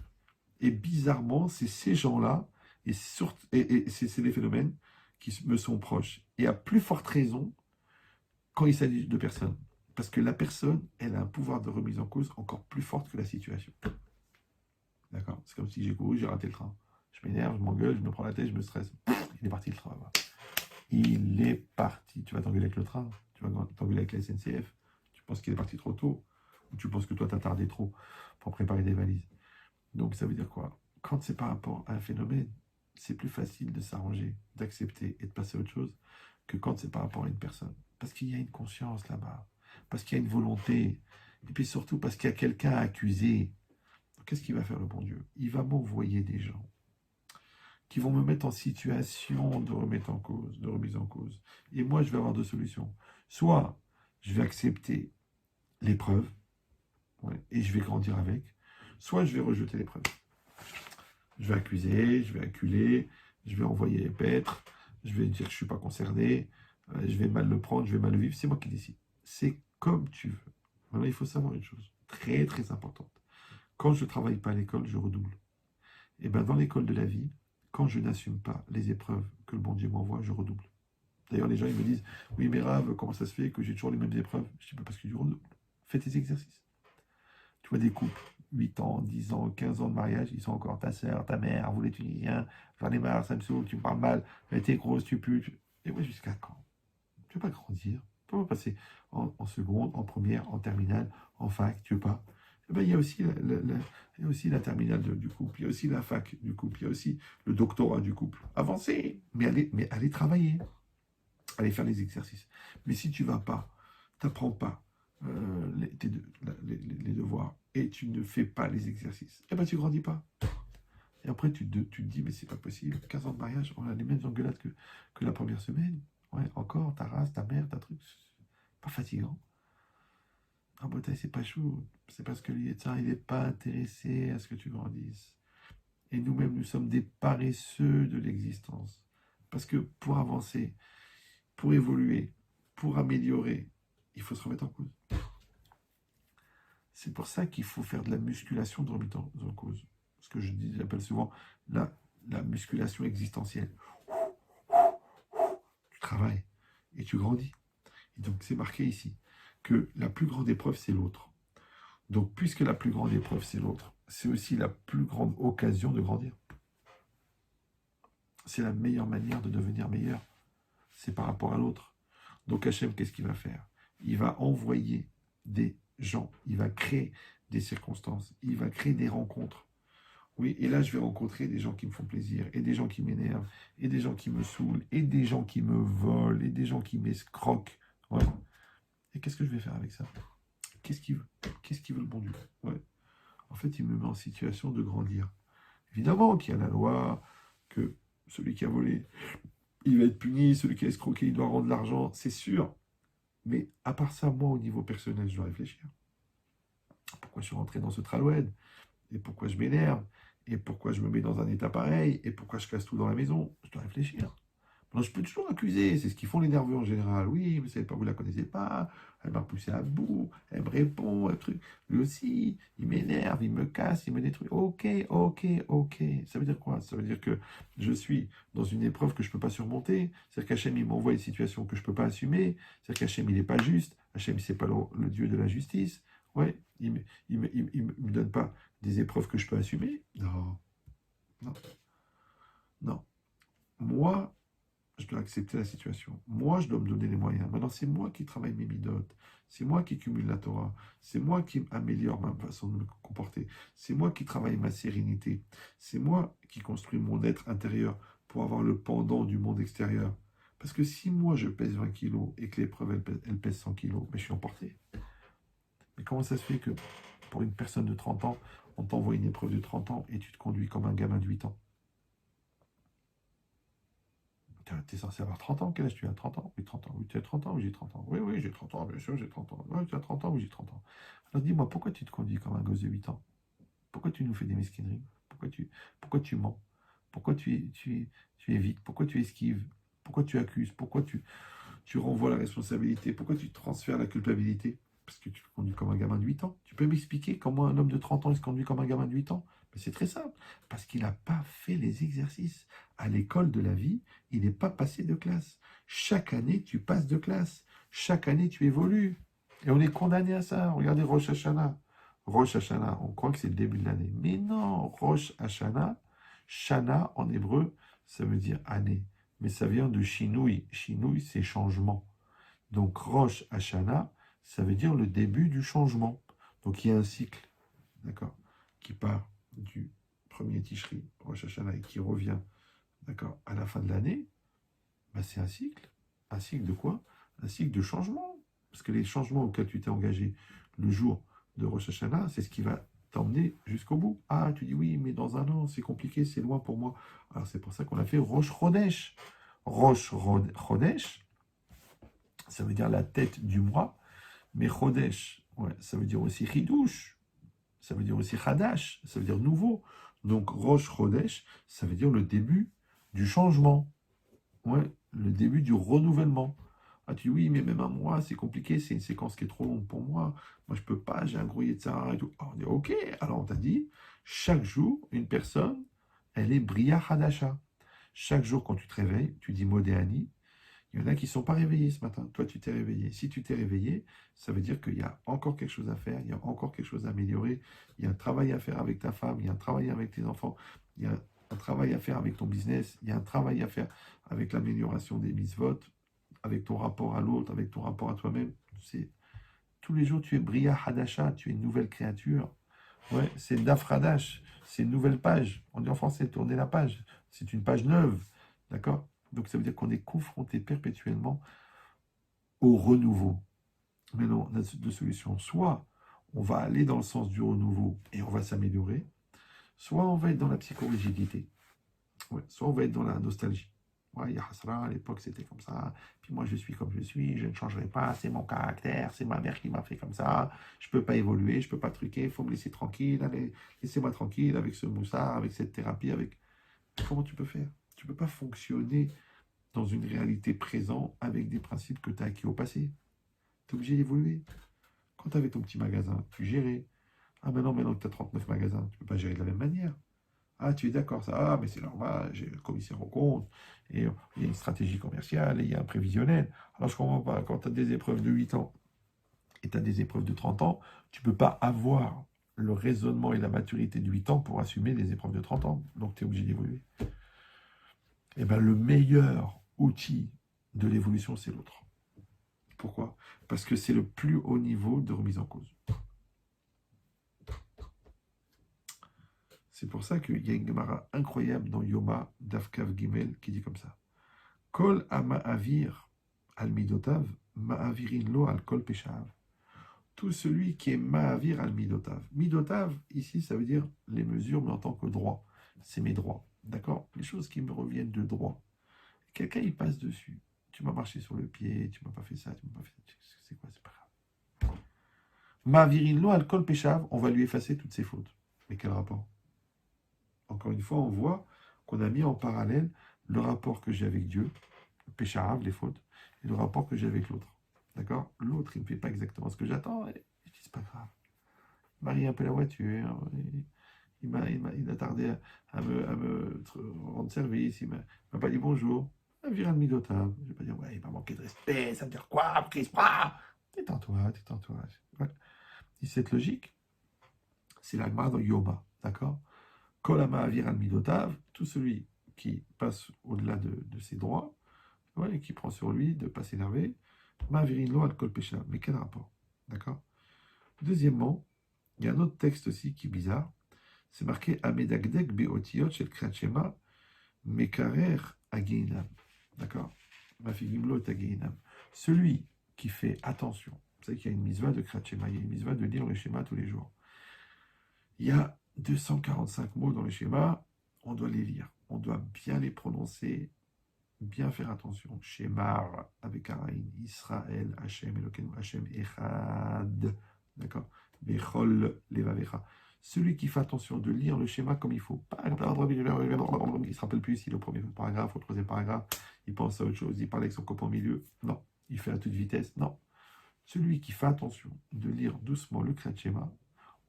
S1: Et bizarrement, c'est ces gens-là, et c'est des phénomènes qui me sont proches. Et à plus forte raison, quand il s'agit de personnes. Parce que la personne, elle a un pouvoir de remise en cause encore plus fort que la situation. D'accord? C'est comme si j'ai couru, j'ai raté le train. Je m'énerve, je m'engueule, je me prends la tête, je me stresse. Il est parti le train. Voilà. Il est parti. Tu vas t'engueuler avec le train, tu vas t'engueuler avec la SNCF. Tu penses qu'il est parti trop tôt, ou tu penses que toi t'as tardé trop pour préparer des valises. Donc ça veut dire quoi? Quand c'est par rapport à un phénomène, c'est plus facile de s'arranger, d'accepter et de passer à autre chose que quand c'est par rapport à une personne. Parce qu'il y a une conscience là-bas, parce qu'il y a une volonté, et puis surtout parce qu'il y a quelqu'un à accuser. Qu'est-ce qu'il va faire le bon Dieu? Il va m'envoyer des gens qui vont me mettre en situation de remettre en cause, de remise en cause. Et moi, je vais avoir deux solutions. Soit je vais accepter l'épreuve, ouais, et je vais grandir avec, soit je vais rejeter l'épreuve. Je vais accuser, je vais acculer, je vais envoyer les paîtres, je vais dire que je ne suis pas concerné, je vais mal le prendre, je vais mal le vivre, c'est moi qui décide. C'est comme tu veux. Maintenant, il faut savoir une chose très très importante. Quand je ne travaille pas à l'école, je redouble. Et bien dans l'école de la vie, quand je n'assume pas les épreuves que le bon Dieu m'envoie, je redouble. D'ailleurs, les gens ils me disent, oui mais Rav, comment ça se fait que j'ai toujours les mêmes épreuves? Je dis, parce que je redouble. Fais tes exercices. Tu vois des couples, 8 ans, 10 ans, 15 ans de mariage, ils sont encore ta soeur, ta mère, vous les Tunisiens, j'en ai marre, ça me saoule, tu me parles mal, t'es grosse, tu pues. Et moi, jusqu'à quand? Tu veux pas grandir? Tu veux pas passer en seconde, en première, en terminale, en fac, tu veux pas? Eh ben, il y a aussi il y a aussi la terminale du couple, il y a aussi la fac du couple, il y a aussi le doctorat du couple. Avancez, mais allez travailler, allez faire les exercices. Mais si tu vas pas, t'apprends pas les devoirs et tu ne fais pas les exercices, eh ben tu grandis pas. Et après tu te dis, mais c'est pas possible, 15 ans de mariage, on a les mêmes engueulades que la première semaine. Ouais, encore, ta race, ta mère, ta truc, pas fatigant. En bataille, c'est pas chaud. C'est parce que l'État, il n'est pas intéressé à ce que tu grandisses. Et nous-mêmes, nous sommes des paresseux de l'existence. Parce que pour avancer, pour évoluer, pour améliorer, il faut se remettre en cause. C'est pour ça qu'il faut faire de la musculation de remise en cause. Ce que j'appelle souvent la musculation existentielle. Tu travailles et tu grandis. Et donc c'est marqué ici que la plus grande épreuve, c'est l'autre. Donc puisque la plus grande épreuve, c'est l'autre, c'est aussi la plus grande occasion de grandir. C'est la meilleure manière de devenir meilleur. C'est par rapport à l'autre. Donc Hachem, qu'est-ce qu'il va faire? Il va envoyer des gens, il va créer des circonstances, il va créer des rencontres Oui, et là, je vais rencontrer des gens qui me font plaisir, et des gens qui m'énervent, et des gens qui me saoulent, et des gens qui me volent, et des gens qui m'escroquent. Ouais. Et qu'est-ce que je vais faire avec ça? Qu'est-ce qu'il veut? Qu'est-ce qu'il veut le bon Dieu? Ouais. En fait, il me met en situation de grandir. Évidemment qu'il y a la loi, que celui qui a volé, il va être puni, celui qui a escroqué, il doit rendre l'argent, c'est sûr. Mais à part ça, moi, au niveau personnel, je dois réfléchir. Pourquoi je suis rentré dans ce traloued? Et pourquoi je m'énerve? Et pourquoi je me mets dans un état pareil? Et pourquoi je casse tout dans la maison? Je dois réfléchir. Alors, je peux toujours accuser, c'est ce qu'ils font les nerveux en général. Oui, mais pas, vous la connaissez pas, elle m'a poussé à bout, elle me répond, un truc. Lui aussi, il m'énerve, il me casse, il me détruit. Ok, ok, ok. Ça veut dire quoi? Ça veut dire que je suis dans une épreuve que je ne peux pas surmonter. C'est-à-dire qu'Hachem, il m'envoie une situation que je ne peux pas assumer. C'est-à-dire qu'Hachem, il n'est pas juste. Hachem, c'est pas le Dieu de la justice. Ouais, il me donne pas des épreuves que je peux assumer. Non, non, non. Moi, je dois accepter la situation. Moi, je dois me donner les moyens. Maintenant, c'est moi qui travaille mes midotes. C'est moi qui cumule la Torah. C'est moi qui améliore ma façon de me comporter. C'est moi qui travaille ma sérénité. C'est moi qui construis mon être intérieur pour avoir le pendant du monde extérieur. Parce que si moi, je pèse 20 kilos et que l'épreuve, elle pèse 100 kilos, mais je suis emporté. Mais comment ça se fait que pour une personne de 30 ans, on t'envoie une épreuve de 30 ans et tu te conduis comme un gamin de 8 ans? Tu es censé avoir 30 ans, quel âge tu as? 30 ans? Oui, 30 ans. Oui, tu as 30 ans? Oui, j'ai 30 ans. Oui, oui, j'ai 30 ans, bien sûr, j'ai 30 ans. Oui, tu as 30 ans? Oui, j'ai 30 ans. Alors dis-moi, pourquoi tu te conduis comme un gosse de 8 ans? Pourquoi tu nous fais des mesquineries? Pourquoi tu mens? Pourquoi tu évites? Pourquoi tu esquives? Pourquoi tu accuses? Pourquoi tu renvoies la responsabilité? Pourquoi tu transfères la culpabilité? Parce que tu te conduis comme un gamin de 8 ans. Tu peux m'expliquer comment un homme de 30 ans il se conduit comme un gamin de 8 ans? Mais c'est très simple. Parce qu'il n'a pas fait les exercices. À l'école de la vie, il n'est pas passé de classe. Chaque année, tu passes de classe. Chaque année, tu évolues. Et on est condamné à ça. Regardez Rosh Hashanah. Rosh Hashanah, on croit que c'est le début de l'année. Mais non, Rosh Hashanah, Shana en hébreu, ça veut dire année. Mais ça vient de Shinui. Shinui, c'est changement. Donc Rosh Hashanah, ça veut dire le début du changement. Donc il y a un cycle, d'accord, qui part du premier Tishri, Rosh Hashanah, et qui revient, d'accord, à la fin de l'année. Ben, c'est un cycle. Un cycle de quoi? Un cycle de changement. Parce que les changements auxquels tu t'es engagé le jour de Rosh Hashanah, c'est ce qui va t'emmener jusqu'au bout. Ah, tu dis oui, mais dans un an, c'est compliqué, c'est loin pour moi. Alors c'est pour ça qu'on a fait Rosh Chodesh. Rosh Chodesh, ça veut dire la tête du mois, mais Chodesh, ouais, ça veut dire aussi Chidouche, ça veut dire aussi Chadash, ça veut dire nouveau. Donc Rosh Chodesh, ça veut dire le début du changement, ouais, le début du renouvellement. Ah, tu dis oui, mais même un mois, c'est compliqué, c'est une séquence qui est trop longue pour moi. Moi, je peux pas, j'ai un gros Yetzirah et tout. Ah, on dit ok, alors on t'a dit, chaque jour, une personne, elle est Bria Hadasha. Chaque jour, quand tu te réveilles, tu dis Modéani. Il y en a qui ne sont pas réveillés ce matin. Toi, tu t'es réveillé. Si tu t'es réveillé, ça veut dire qu'il y a encore quelque chose à faire, il y a encore quelque chose à améliorer, il y a un travail à faire avec ta femme, il y a un travail avec tes enfants, il y a un travail à faire avec ton business, il y a un travail à faire avec l'amélioration des mitzvot, avec ton rapport à l'autre, avec ton rapport à toi-même. Tous les jours, tu es Bria Hadasha, tu es une nouvelle créature. Ouais, c'est Dafradash, c'est une nouvelle page. On dit en français, tourner la page. C'est une page neuve. D'accord? Donc ça veut dire qu'on est confronté perpétuellement au renouveau. Mais non, on a deux solutions. Soit on va aller dans le sens du renouveau et on va s'améliorer, soit on va être dans la psychorigidité. Ouais, soit on va être dans la nostalgie. Ouais, il y a Hasra, à l'époque c'était comme ça, puis moi je suis comme je suis, je ne changerai pas, c'est mon caractère, c'est ma mère qui m'a fait comme ça, je ne peux pas évoluer, je ne peux pas truquer, il faut me laisser tranquille, allez, laissez-moi tranquille avec ce moussard, avec cette thérapie, avec... Comment tu peux faire? Tu ne peux pas fonctionner dans une réalité présente avec des principes que tu as acquis au passé. Tu es obligé d'évoluer. Quand tu avais ton petit magasin, tu gérais. Ah, maintenant que tu as 39 magasins, tu ne peux pas gérer de la même manière. Ah, tu es d'accord, ça, ah, mais c'est normal, j'ai le commissaire au compte, et il y a une stratégie commerciale, et il y a un prévisionnel. Alors, je ne comprends pas, quand tu as des épreuves de 8 ans et tu as des épreuves de 30 ans, tu ne peux pas avoir le raisonnement et la maturité de 8 ans pour assumer les épreuves de 30 ans. Donc, tu es obligé d'évoluer. Eh bien, le meilleur outil de l'évolution, c'est l'autre. Pourquoi? Parce que c'est le plus haut niveau de remise en cause. C'est pour ça qu'il y a une Gemara incroyable dans Yoma, Davkav Gimel, qui dit comme ça. Kol ama'avir al midotav, ma'avirin lo al kol peshav. Tout celui qui est ma'avir al midotav. Midotav, ici, ça veut dire les mesures, mais en tant que droit. C'est mes droits. D'accord? Les choses qui me reviennent de droit. Quelqu'un, il passe dessus. Tu m'as marché sur le pied, tu m'as pas fait ça, tu m'as pas fait ça. C'est quoi? C'est pas grave. Ma'avirin lo al kol peshav, on va lui effacer toutes ses fautes. Mais quel rapport? Encore une fois, on voit qu'on a mis en parallèle le rapport que j'ai avec Dieu, le pécharav, les fautes, et le rapport que j'ai avec l'autre. D'accord? L'autre, il ne me fait pas exactement ce que j'attends, et je dis, c'est pas grave. Il m'a ri un peu la voiture, il a tardé à me rendre service, il m'a pas dit bonjour. Un viral midotav. Je vais pas dire, ouais, il m'a manqué de respect, ça veut dire quoi, Chris? Détends-toi, détends-toi. Ouais. Et cette logique, c'est la Gemara dans Yoma, d'accord? Kolama avir al midotav, tout celui qui passe au-delà de ses droits, ouais, et qui prend sur lui de ne pas s'énerver, ma'avirin lo al kol pesha. Mais quel rapport? D'accord? Deuxièmement, il y a un autre texte aussi qui est bizarre. C'est marqué Amedagdek beotiot shel kriyat shema mekarer ageinam. D'accord? Mafigimlo et ageinam. Celui qui fait attention, vous savez qu'il y a une mitzvah de kriyat shema, il y a une mitzvah de lire le schéma tous les jours. Il y a 245 mots dans le schéma, on doit les lire, on doit bien les prononcer, bien faire attention. Shemar avec Araïn, Israël, Hachem, Elokeinu, Hachem, Echad, d'accord? Bechol, Levavecha. Celui qui fait attention de lire le schéma comme il faut, il ne se rappelle plus si le premier paragraphe ou le troisième paragraphe, il pense à autre chose, il parle avec son copain au milieu, non, il fait à toute vitesse, non. Celui qui fait attention de lire doucement le Kriyat Shema,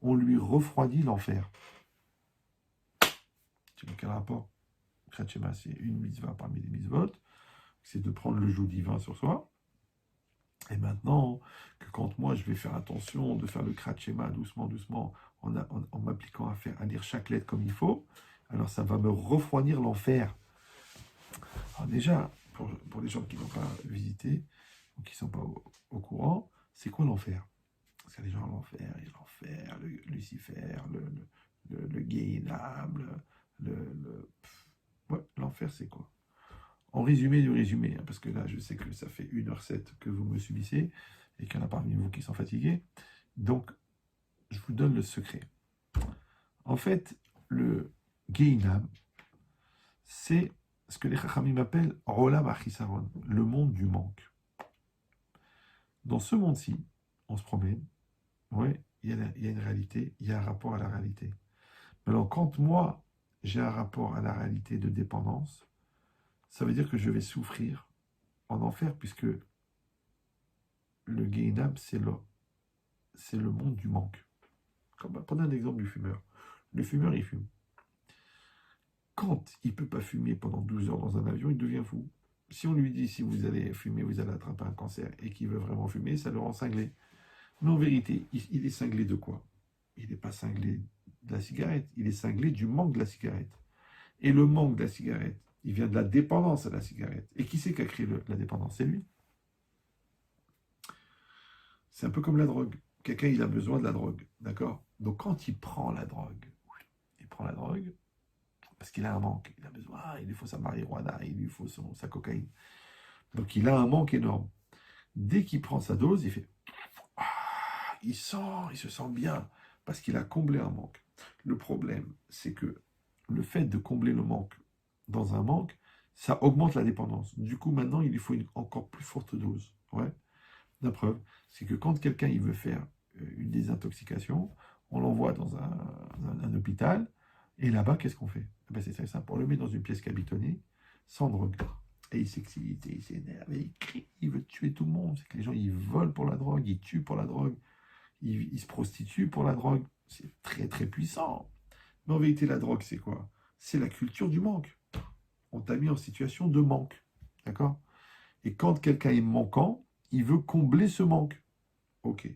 S1: on lui refroidit l'enfer. Tu vois quel rapport? Kriyat Shema, c'est une mitzvah parmi les mitzvot, c'est de prendre le joug divin sur soi. Et maintenant, que quand moi je vais faire attention de faire le Kriyat Shema doucement, doucement, en m'appliquant à lire chaque lettre comme il faut, alors ça va me refroidir l'enfer. Alors déjà, pour les gens qui n'ont pas visité, ou qui ne sont pas au courant, c'est quoi l'enfer? Parce qu'il y a des gens à l'enfer, il y a l'enfer, le Lucifer, le Gehinnom, ouais, l'enfer c'est quoi? En résumé du résumé, hein, parce que là je sais que ça fait 1h07 que vous me subissez, et qu'il y en a parmi vous qui sont fatigués, donc je vous donne le secret. En fait, le Gehinnom, c'est ce que les Chachamim appellent Olam HaChisaron, le monde du manque. Dans ce monde-ci, on se promène, ouais, il y a une réalité, il y a un rapport à la réalité. Alors, quand moi, j'ai un rapport à la réalité de dépendance, ça veut dire que je vais souffrir en enfer, puisque le Gehinnom, c'est le monde du manque. Prenez un exemple du fumeur. Le fumeur, il fume. Quand il ne peut pas fumer pendant 12 heures dans un avion, il devient fou. Si on lui dit, si vous allez fumer, vous allez attraper un cancer, et qu'il veut vraiment fumer, ça le rend cinglé. Mais en vérité, il est cinglé de quoi? Il n'est pas cinglé de la cigarette, il est cinglé du manque de la cigarette. Et le manque de la cigarette, il vient de la dépendance à la cigarette. Et qui c'est qui a créé la dépendance? C'est lui. C'est un peu comme la drogue. Quelqu'un, il a besoin de la drogue, d'accord? Donc quand il prend la drogue, parce qu'il a un manque, il a besoin, il lui faut sa marijuana, il lui faut sa cocaïne. Donc il a un manque énorme. Dès qu'il prend sa dose, il fait, il se sent bien, parce qu'il a comblé un manque. Le problème, c'est que le fait de combler le manque dans un manque, ça augmente la dépendance. Du coup, maintenant, il lui faut une encore plus forte dose. Ouais. La preuve, c'est que quand quelqu'un il veut faire une désintoxication, on l'envoie dans un hôpital, et là-bas, qu'est-ce qu'on fait? Ben, c'est très simple, on le met dans une pièce cabitonnée, sans drogue. Et il s'excite, et il s'énerve, et il crie, il veut tuer tout le monde. C'est que les gens, ils volent pour la drogue, ils tuent pour la drogue, ils se prostituent pour la drogue. C'est très, très puissant. Mais en vérité, la drogue, c'est quoi? C'est la culture du manque. On t'a mis en situation de manque. D'accord? Et quand quelqu'un est manquant, il veut combler ce manque. Ok.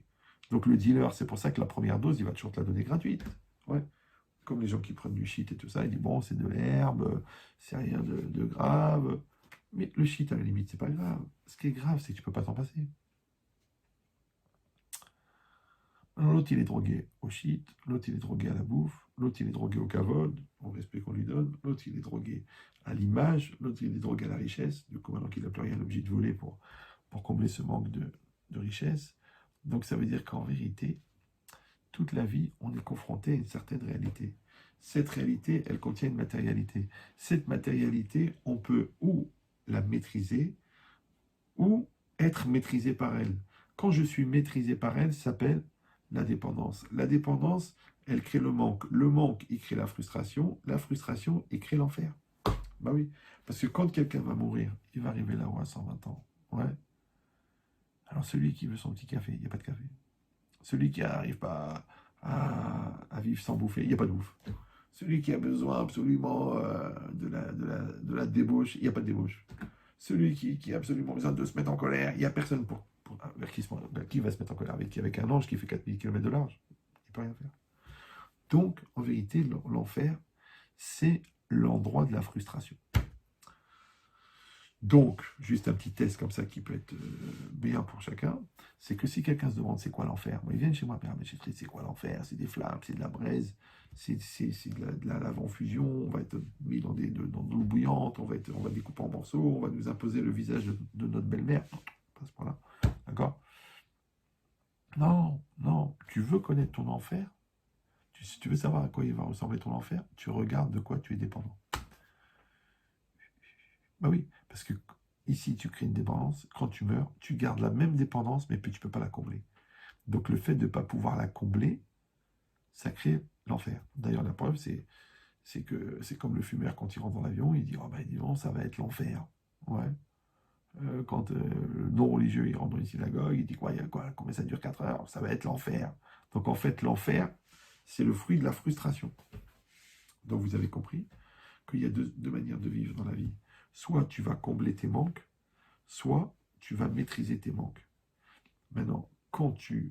S1: Donc le dealer, c'est pour ça que la première dose, il va toujours te la donner gratuite. Ouais. Comme les gens qui prennent du shit et tout ça, il dit bon, c'est de l'herbe, c'est rien de grave. Mais le shit, à la limite, c'est pas grave. Ce qui est grave, c'est que tu peux pas t'en passer. L'autre, il est drogué au shit, l'autre, il est drogué à la bouffe, l'autre, il est drogué au kavod, au respect qu'on lui donne, l'autre, il est drogué à l'image, l'autre, il est drogué à la richesse, du coup, maintenant qu'il n'a plus rien, l'objet de voler pour combler ce manque de richesse. Donc, ça veut dire qu'en vérité, toute la vie, on est confronté à une certaine réalité. Cette réalité, elle contient une matérialité. Cette matérialité, on peut ou la maîtriser, ou être maîtrisé par elle. Quand je suis maîtrisé par elle, ça s'appelle la dépendance. La dépendance, elle crée le manque. Le manque, il crée la frustration. La frustration, il crée l'enfer. Bah oui, parce que quand quelqu'un va mourir, il va arriver là-haut à 120 ans. Ouais. Alors celui qui veut son petit café, il n'y a pas de café. Celui qui n'arrive pas à vivre sans bouffer, il n'y a pas de bouffe. Celui qui a besoin absolument de la débauche, il n'y a pas de débauche. Celui qui a absolument besoin de se mettre en colère, il n'y a personne vers qui va se mettre en colère avec un ange qui fait 4000 km de large. Il ne peut rien faire. Donc, en vérité, l'enfer, c'est l'endroit de la frustration. Donc, juste un petit test comme ça qui peut être bien pour chacun, c'est que si quelqu'un se demande c'est quoi l'enfer, ils viennent chez moi, Père Méchétri, c'est quoi l'enfer? C'est des flammes, c'est de la braise, c'est de la lave en fusion, on va être mis dans de l'eau bouillante, on va découper en morceaux, on va nous imposer le visage de notre belle-mère. Non, pas ce point-là. D'accord? Non, non, tu veux connaître ton enfer, si tu veux savoir à quoi il va ressembler ton enfer, tu regardes de quoi tu es dépendant. Bah oui, parce que ici, tu crées une dépendance. Quand tu meurs, tu gardes la même dépendance, mais puis tu ne peux pas la combler. Donc le fait de ne pas pouvoir la combler, ça crée l'enfer. D'ailleurs, la preuve, c'est que c'est comme le fumeur quand il rentre dans l'avion, il dit oh ben dis donc, ça va être l'enfer. Ouais. Quand le non-religieux il rentre dans une synagogue, il dit quoi, il y a quoi, combien ça dure 4 heures, ça va être l'enfer. Donc en fait, l'enfer, c'est le fruit de la frustration. Donc vous avez compris qu'il y a deux manières de vivre dans la vie. Soit tu vas combler tes manques, soit tu vas maîtriser tes manques. Maintenant, il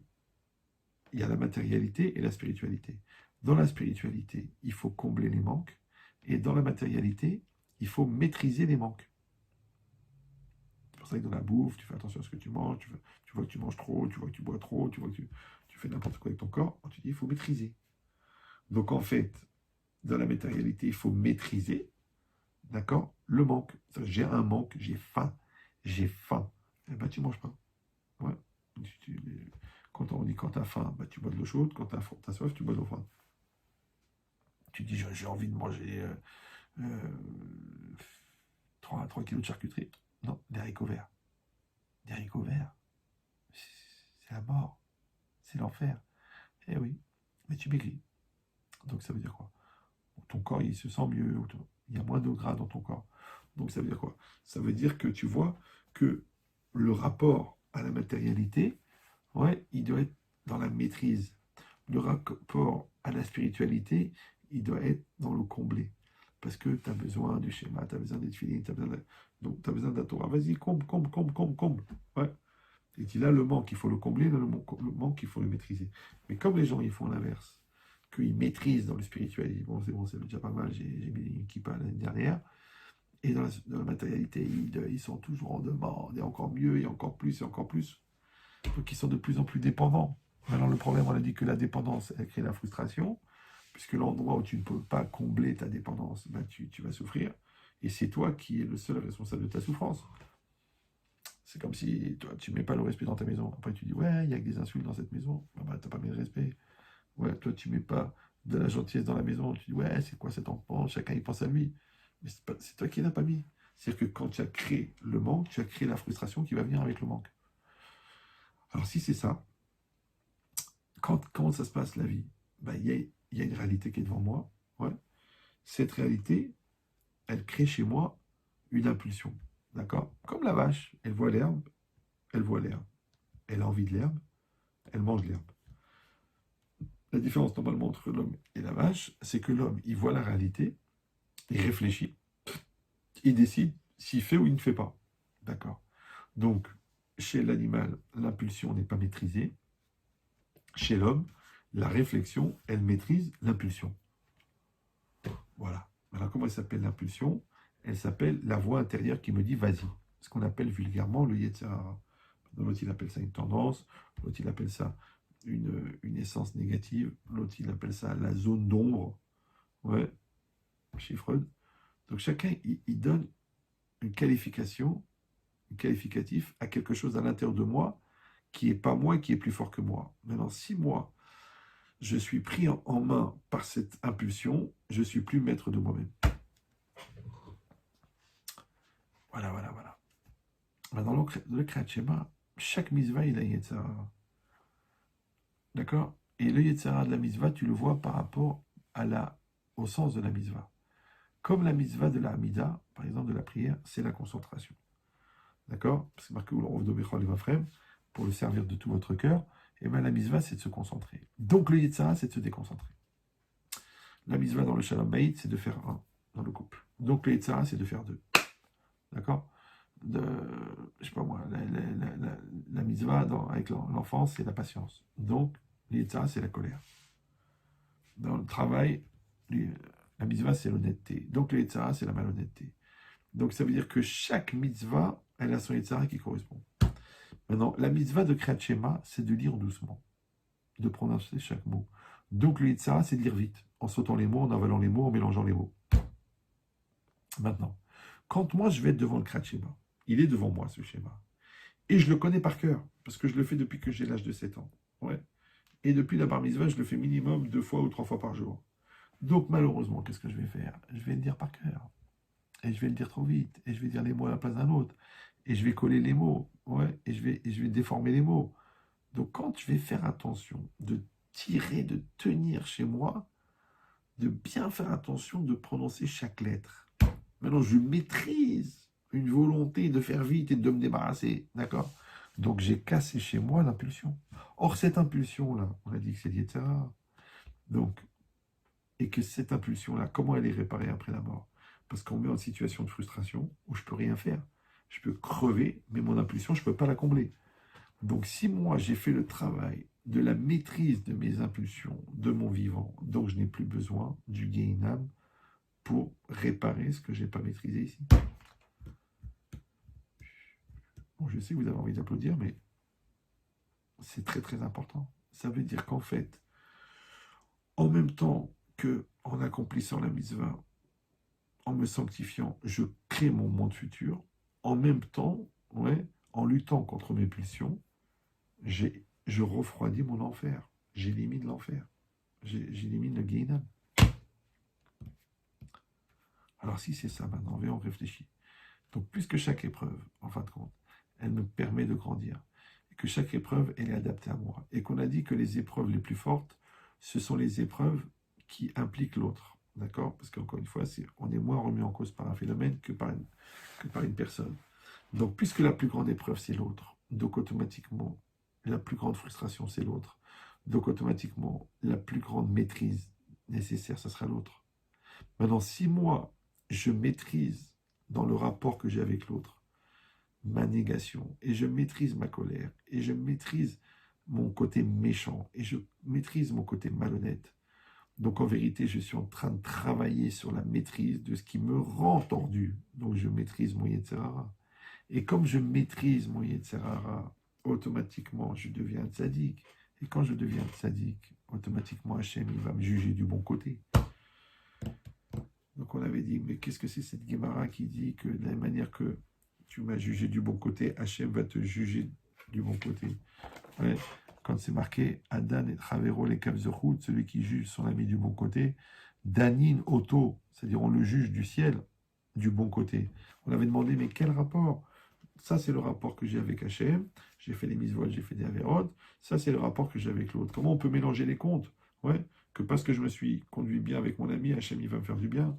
S1: y a la matérialité et la spiritualité. Dans la spiritualité, il faut combler les manques, et dans la matérialité, il faut maîtriser les manques. C'est pour ça que dans la bouffe, tu fais attention à ce que tu manges, tu vois que tu manges trop, tu vois que tu bois trop, tu vois que tu fais n'importe quoi avec ton corps, tu dis il faut maîtriser. Donc en fait, dans la matérialité, il faut maîtriser, d'accord, le manque. J'ai un manque, j'ai faim. Eh ben tu manges pas. Ouais. Quand on dit quand tu as faim, bah, tu bois de l'eau chaude. Quand tu as soif, tu bois de l'eau froide. Tu dis j'ai envie de manger 3 kilos de charcuterie. Non, des haricots verts. Des haricots verts, c'est la mort. C'est l'enfer. Eh oui, mais tu maigris. Donc ça veut dire quoi? Ton corps, il se sent mieux. Il y a moins de gras dans ton corps. Donc ça veut dire quoi? Ça veut dire que tu vois que le rapport à la matérialité, ouais, il doit être dans la maîtrise. Le rapport à la spiritualité, il doit être dans le comblé. Parce que tu as besoin du schéma, tu as besoin d'être fini, donc tu as besoin de la Torah. Vas-y, comble. Ouais. Et tu là, le manque, il faut le combler, le manque, il faut le maîtriser. Mais comme les gens, ils font l'inverse, qu'ils maîtrisent dans le spirituel, ils disent, bon, c'est déjà pas mal, j'ai mis une kippa l'année dernière. Et dans la matérialité, ils sont toujours en demande, et encore mieux, et encore plus, et encore plus. Donc ils sont de plus en plus dépendants. Alors le problème, on a dit que la dépendance, elle crée la frustration, puisque l'endroit où tu ne peux pas combler ta dépendance, ben tu vas souffrir. Et c'est toi qui es le seul responsable de ta souffrance. C'est comme si toi, tu ne mets pas le respect dans ta maison. Après, tu dis, ouais, il y a que des insultes dans cette maison. Ben, tu n'as pas mis le respect. Ouais, toi, tu ne mets pas de la gentillesse dans la maison. Tu dis, ouais, c'est quoi cet enfant? Chacun, il pense à lui. Mais c'est toi qui n'as pas mis. C'est-à-dire que quand tu as créé le manque, tu as créé la frustration qui va venir avec le manque. Alors, si c'est ça, comment ça se passe la vie? Ben, il y a une réalité qui est devant moi. Ouais. Cette réalité, elle crée chez moi une impulsion. D'accord? Comme la vache, elle voit l'herbe, elle voit l'herbe. Elle a envie de l'herbe, elle mange l'herbe. La différence normalement entre l'homme et la vache, c'est que l'homme, il voit la réalité, il réfléchit, il décide s'il fait ou il ne fait pas. D'accord? Donc, chez l'animal, l'impulsion n'est pas maîtrisée. Chez l'homme, la réflexion, elle maîtrise l'impulsion. Voilà. Alors, comment elle s'appelle l'impulsion? Elle s'appelle la voix intérieure qui me dit vas-y. Ce qu'on appelle vulgairement le Yetzer Hara. L'autre, il appelle ça une tendance. L'autre, il appelle ça une essence négative. L'autre, il appelle ça la zone d'ombre. Ouais, chez Freud. Donc chacun, il donne une qualification, un qualificatif à quelque chose à l'intérieur de moi qui n'est pas moi et qui est plus fort que moi. Maintenant, si moi, je suis pris en main par cette impulsion, je suis plus maître de moi-même. Voilà, voilà, voilà. Dans le Kriyat Shema, chaque mitzvah, il a Yetzirah. D'accord? Et le Yetzirah de la mitzvah, tu le vois par rapport au sens de la mitzvah. Comme la mitzvah de la Hamida, par exemple de la prière, c'est la concentration. D'accord? C'est marqué pour le servir de tout votre cœur. Et bien la mitzvah, c'est de se concentrer. Donc le Yetzirah, c'est de se déconcentrer. La mitzvah dans le Shalom Bayit, c'est de faire un dans le couple. Donc le Yetzirah, c'est de faire deux. D'accord? Je sais pas moi, la mitzvah avec l'enfant, c'est la patience. Donc, l'Yetzirah, c'est la colère. Dans le travail, la mitzvah, c'est l'honnêteté. Donc, l'Yetzirah, c'est la malhonnêteté. Donc, ça veut dire que chaque mitzvah, elle a son Yetzirah qui correspond. Maintenant, la mitzvah de Kriyat Shema, c'est de lire doucement, de prononcer chaque mot. Donc, le Yetzirah, c'est de lire vite, en sautant les mots, en avalant les mots, en mélangeant les mots. Maintenant, quand moi, je vais être devant le Kriyat Shema, il est devant moi, ce schéma. Et je le connais par cœur, parce que je le fais depuis que j'ai l'âge de 7 ans. Ouais. Et depuis la bar mitzvah, je le fais minimum 2 fois ou 3 fois par jour. Donc malheureusement, qu'est-ce que je vais faire? Je vais le dire par cœur. Et je vais le dire trop vite. Et je vais dire les mots à la place d'un autre. Et je vais coller les mots. Ouais. Et je vais déformer les mots. Donc quand je vais faire attention de tirer, de tenir chez moi, de bien faire attention de prononcer chaque lettre. Maintenant, je maîtrise une volonté de faire vite et de me débarrasser, d'accord? Donc j'ai cassé chez moi l'impulsion. Or, cette impulsion-là, on a dit que c'est l'Yetzirah. Donc, et que cette impulsion-là, comment elle est réparée après la mort? Parce qu'on met en situation de frustration où je ne peux rien faire. Je peux crever, mais mon impulsion, je ne peux pas la combler. Donc si moi, j'ai fait le travail de la maîtrise de mes impulsions, de mon vivant, donc je n'ai plus besoin du Gehinam pour réparer ce que je n'ai pas maîtrisé ici. Bon, je sais que vous avez envie d'applaudir, mais c'est très très important. Ça veut dire qu'en fait, en même temps que en accomplissant la mitzvah, en me sanctifiant, je crée mon monde futur. En même temps, ouais, en luttant contre mes pulsions, je refroidis mon enfer. J'élimine l'enfer. J'élimine le Gehinam. Alors si c'est ça maintenant, on réfléchit. Donc puisque chaque épreuve, en fin de compte, elle me permet de grandir, et que chaque épreuve, elle est adaptée à moi, et qu'on a dit que les épreuves les plus fortes, ce sont les épreuves qui impliquent l'autre, d'accord? Parce qu'encore une fois, on est moins remis en cause par un phénomène que par une personne. Donc puisque la plus grande épreuve, c'est l'autre, donc automatiquement, la plus grande frustration, c'est l'autre, donc automatiquement, la plus grande maîtrise nécessaire, ça sera l'autre. Maintenant, si moi, je maîtrise dans le rapport que j'ai avec l'autre, ma négation, et je maîtrise ma colère, et je maîtrise mon côté méchant, et je maîtrise mon côté malhonnête. Donc en vérité, je suis en train de travailler sur la maîtrise de ce qui me rend tordu. Donc je maîtrise mon Yetzirah. Et comme je maîtrise mon Yetzirah, automatiquement, je deviens tzaddik. Et quand je deviens tzaddik, automatiquement, Hachem, il va me juger du bon côté. Donc on avait dit, mais qu'est-ce que c'est cette Gemara qui dit que de la même manière que tu m'as jugé du bon côté, Hachem va te juger du bon côté. Ouais. Quand c'est marqué Adan et Travero les Kavzechut, celui qui juge son ami du bon côté, Danin Oto, c'est-à-dire on le juge du ciel du bon côté. On avait demandé, mais quel rapport? Ça, c'est le rapport que j'ai avec Hachem. J'ai fait les mitzvot, j'ai fait des averot. Ça, c'est le rapport que j'ai avec l'autre. Comment on peut mélanger les comptes? Ouais. Que parce que je me suis conduit bien avec mon ami, Hachem, il va me faire du bien.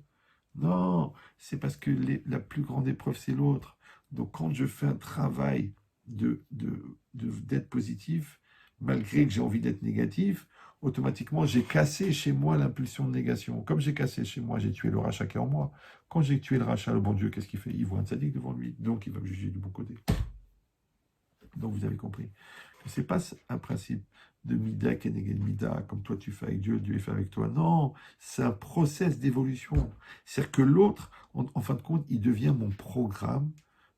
S1: Non, c'est parce que la plus grande épreuve, c'est l'autre. Donc, quand je fais un travail d'être positif, malgré que j'ai envie d'être négatif, automatiquement, j'ai cassé chez moi l'impulsion de négation. Comme j'ai cassé chez moi, j'ai tué le rachat qui est en moi. Quand j'ai tué le rachat, le bon Dieu, qu'est-ce qu'il fait? Il voit un tzaddik devant lui, donc il va me juger du bon côté. Donc, vous avez compris que ce n'est pas un principe de mida keneged mida, comme toi tu fais avec Dieu, Dieu fait avec toi. Non, c'est un process d'évolution. C'est-à-dire que l'autre, en fin de compte, il devient mon programme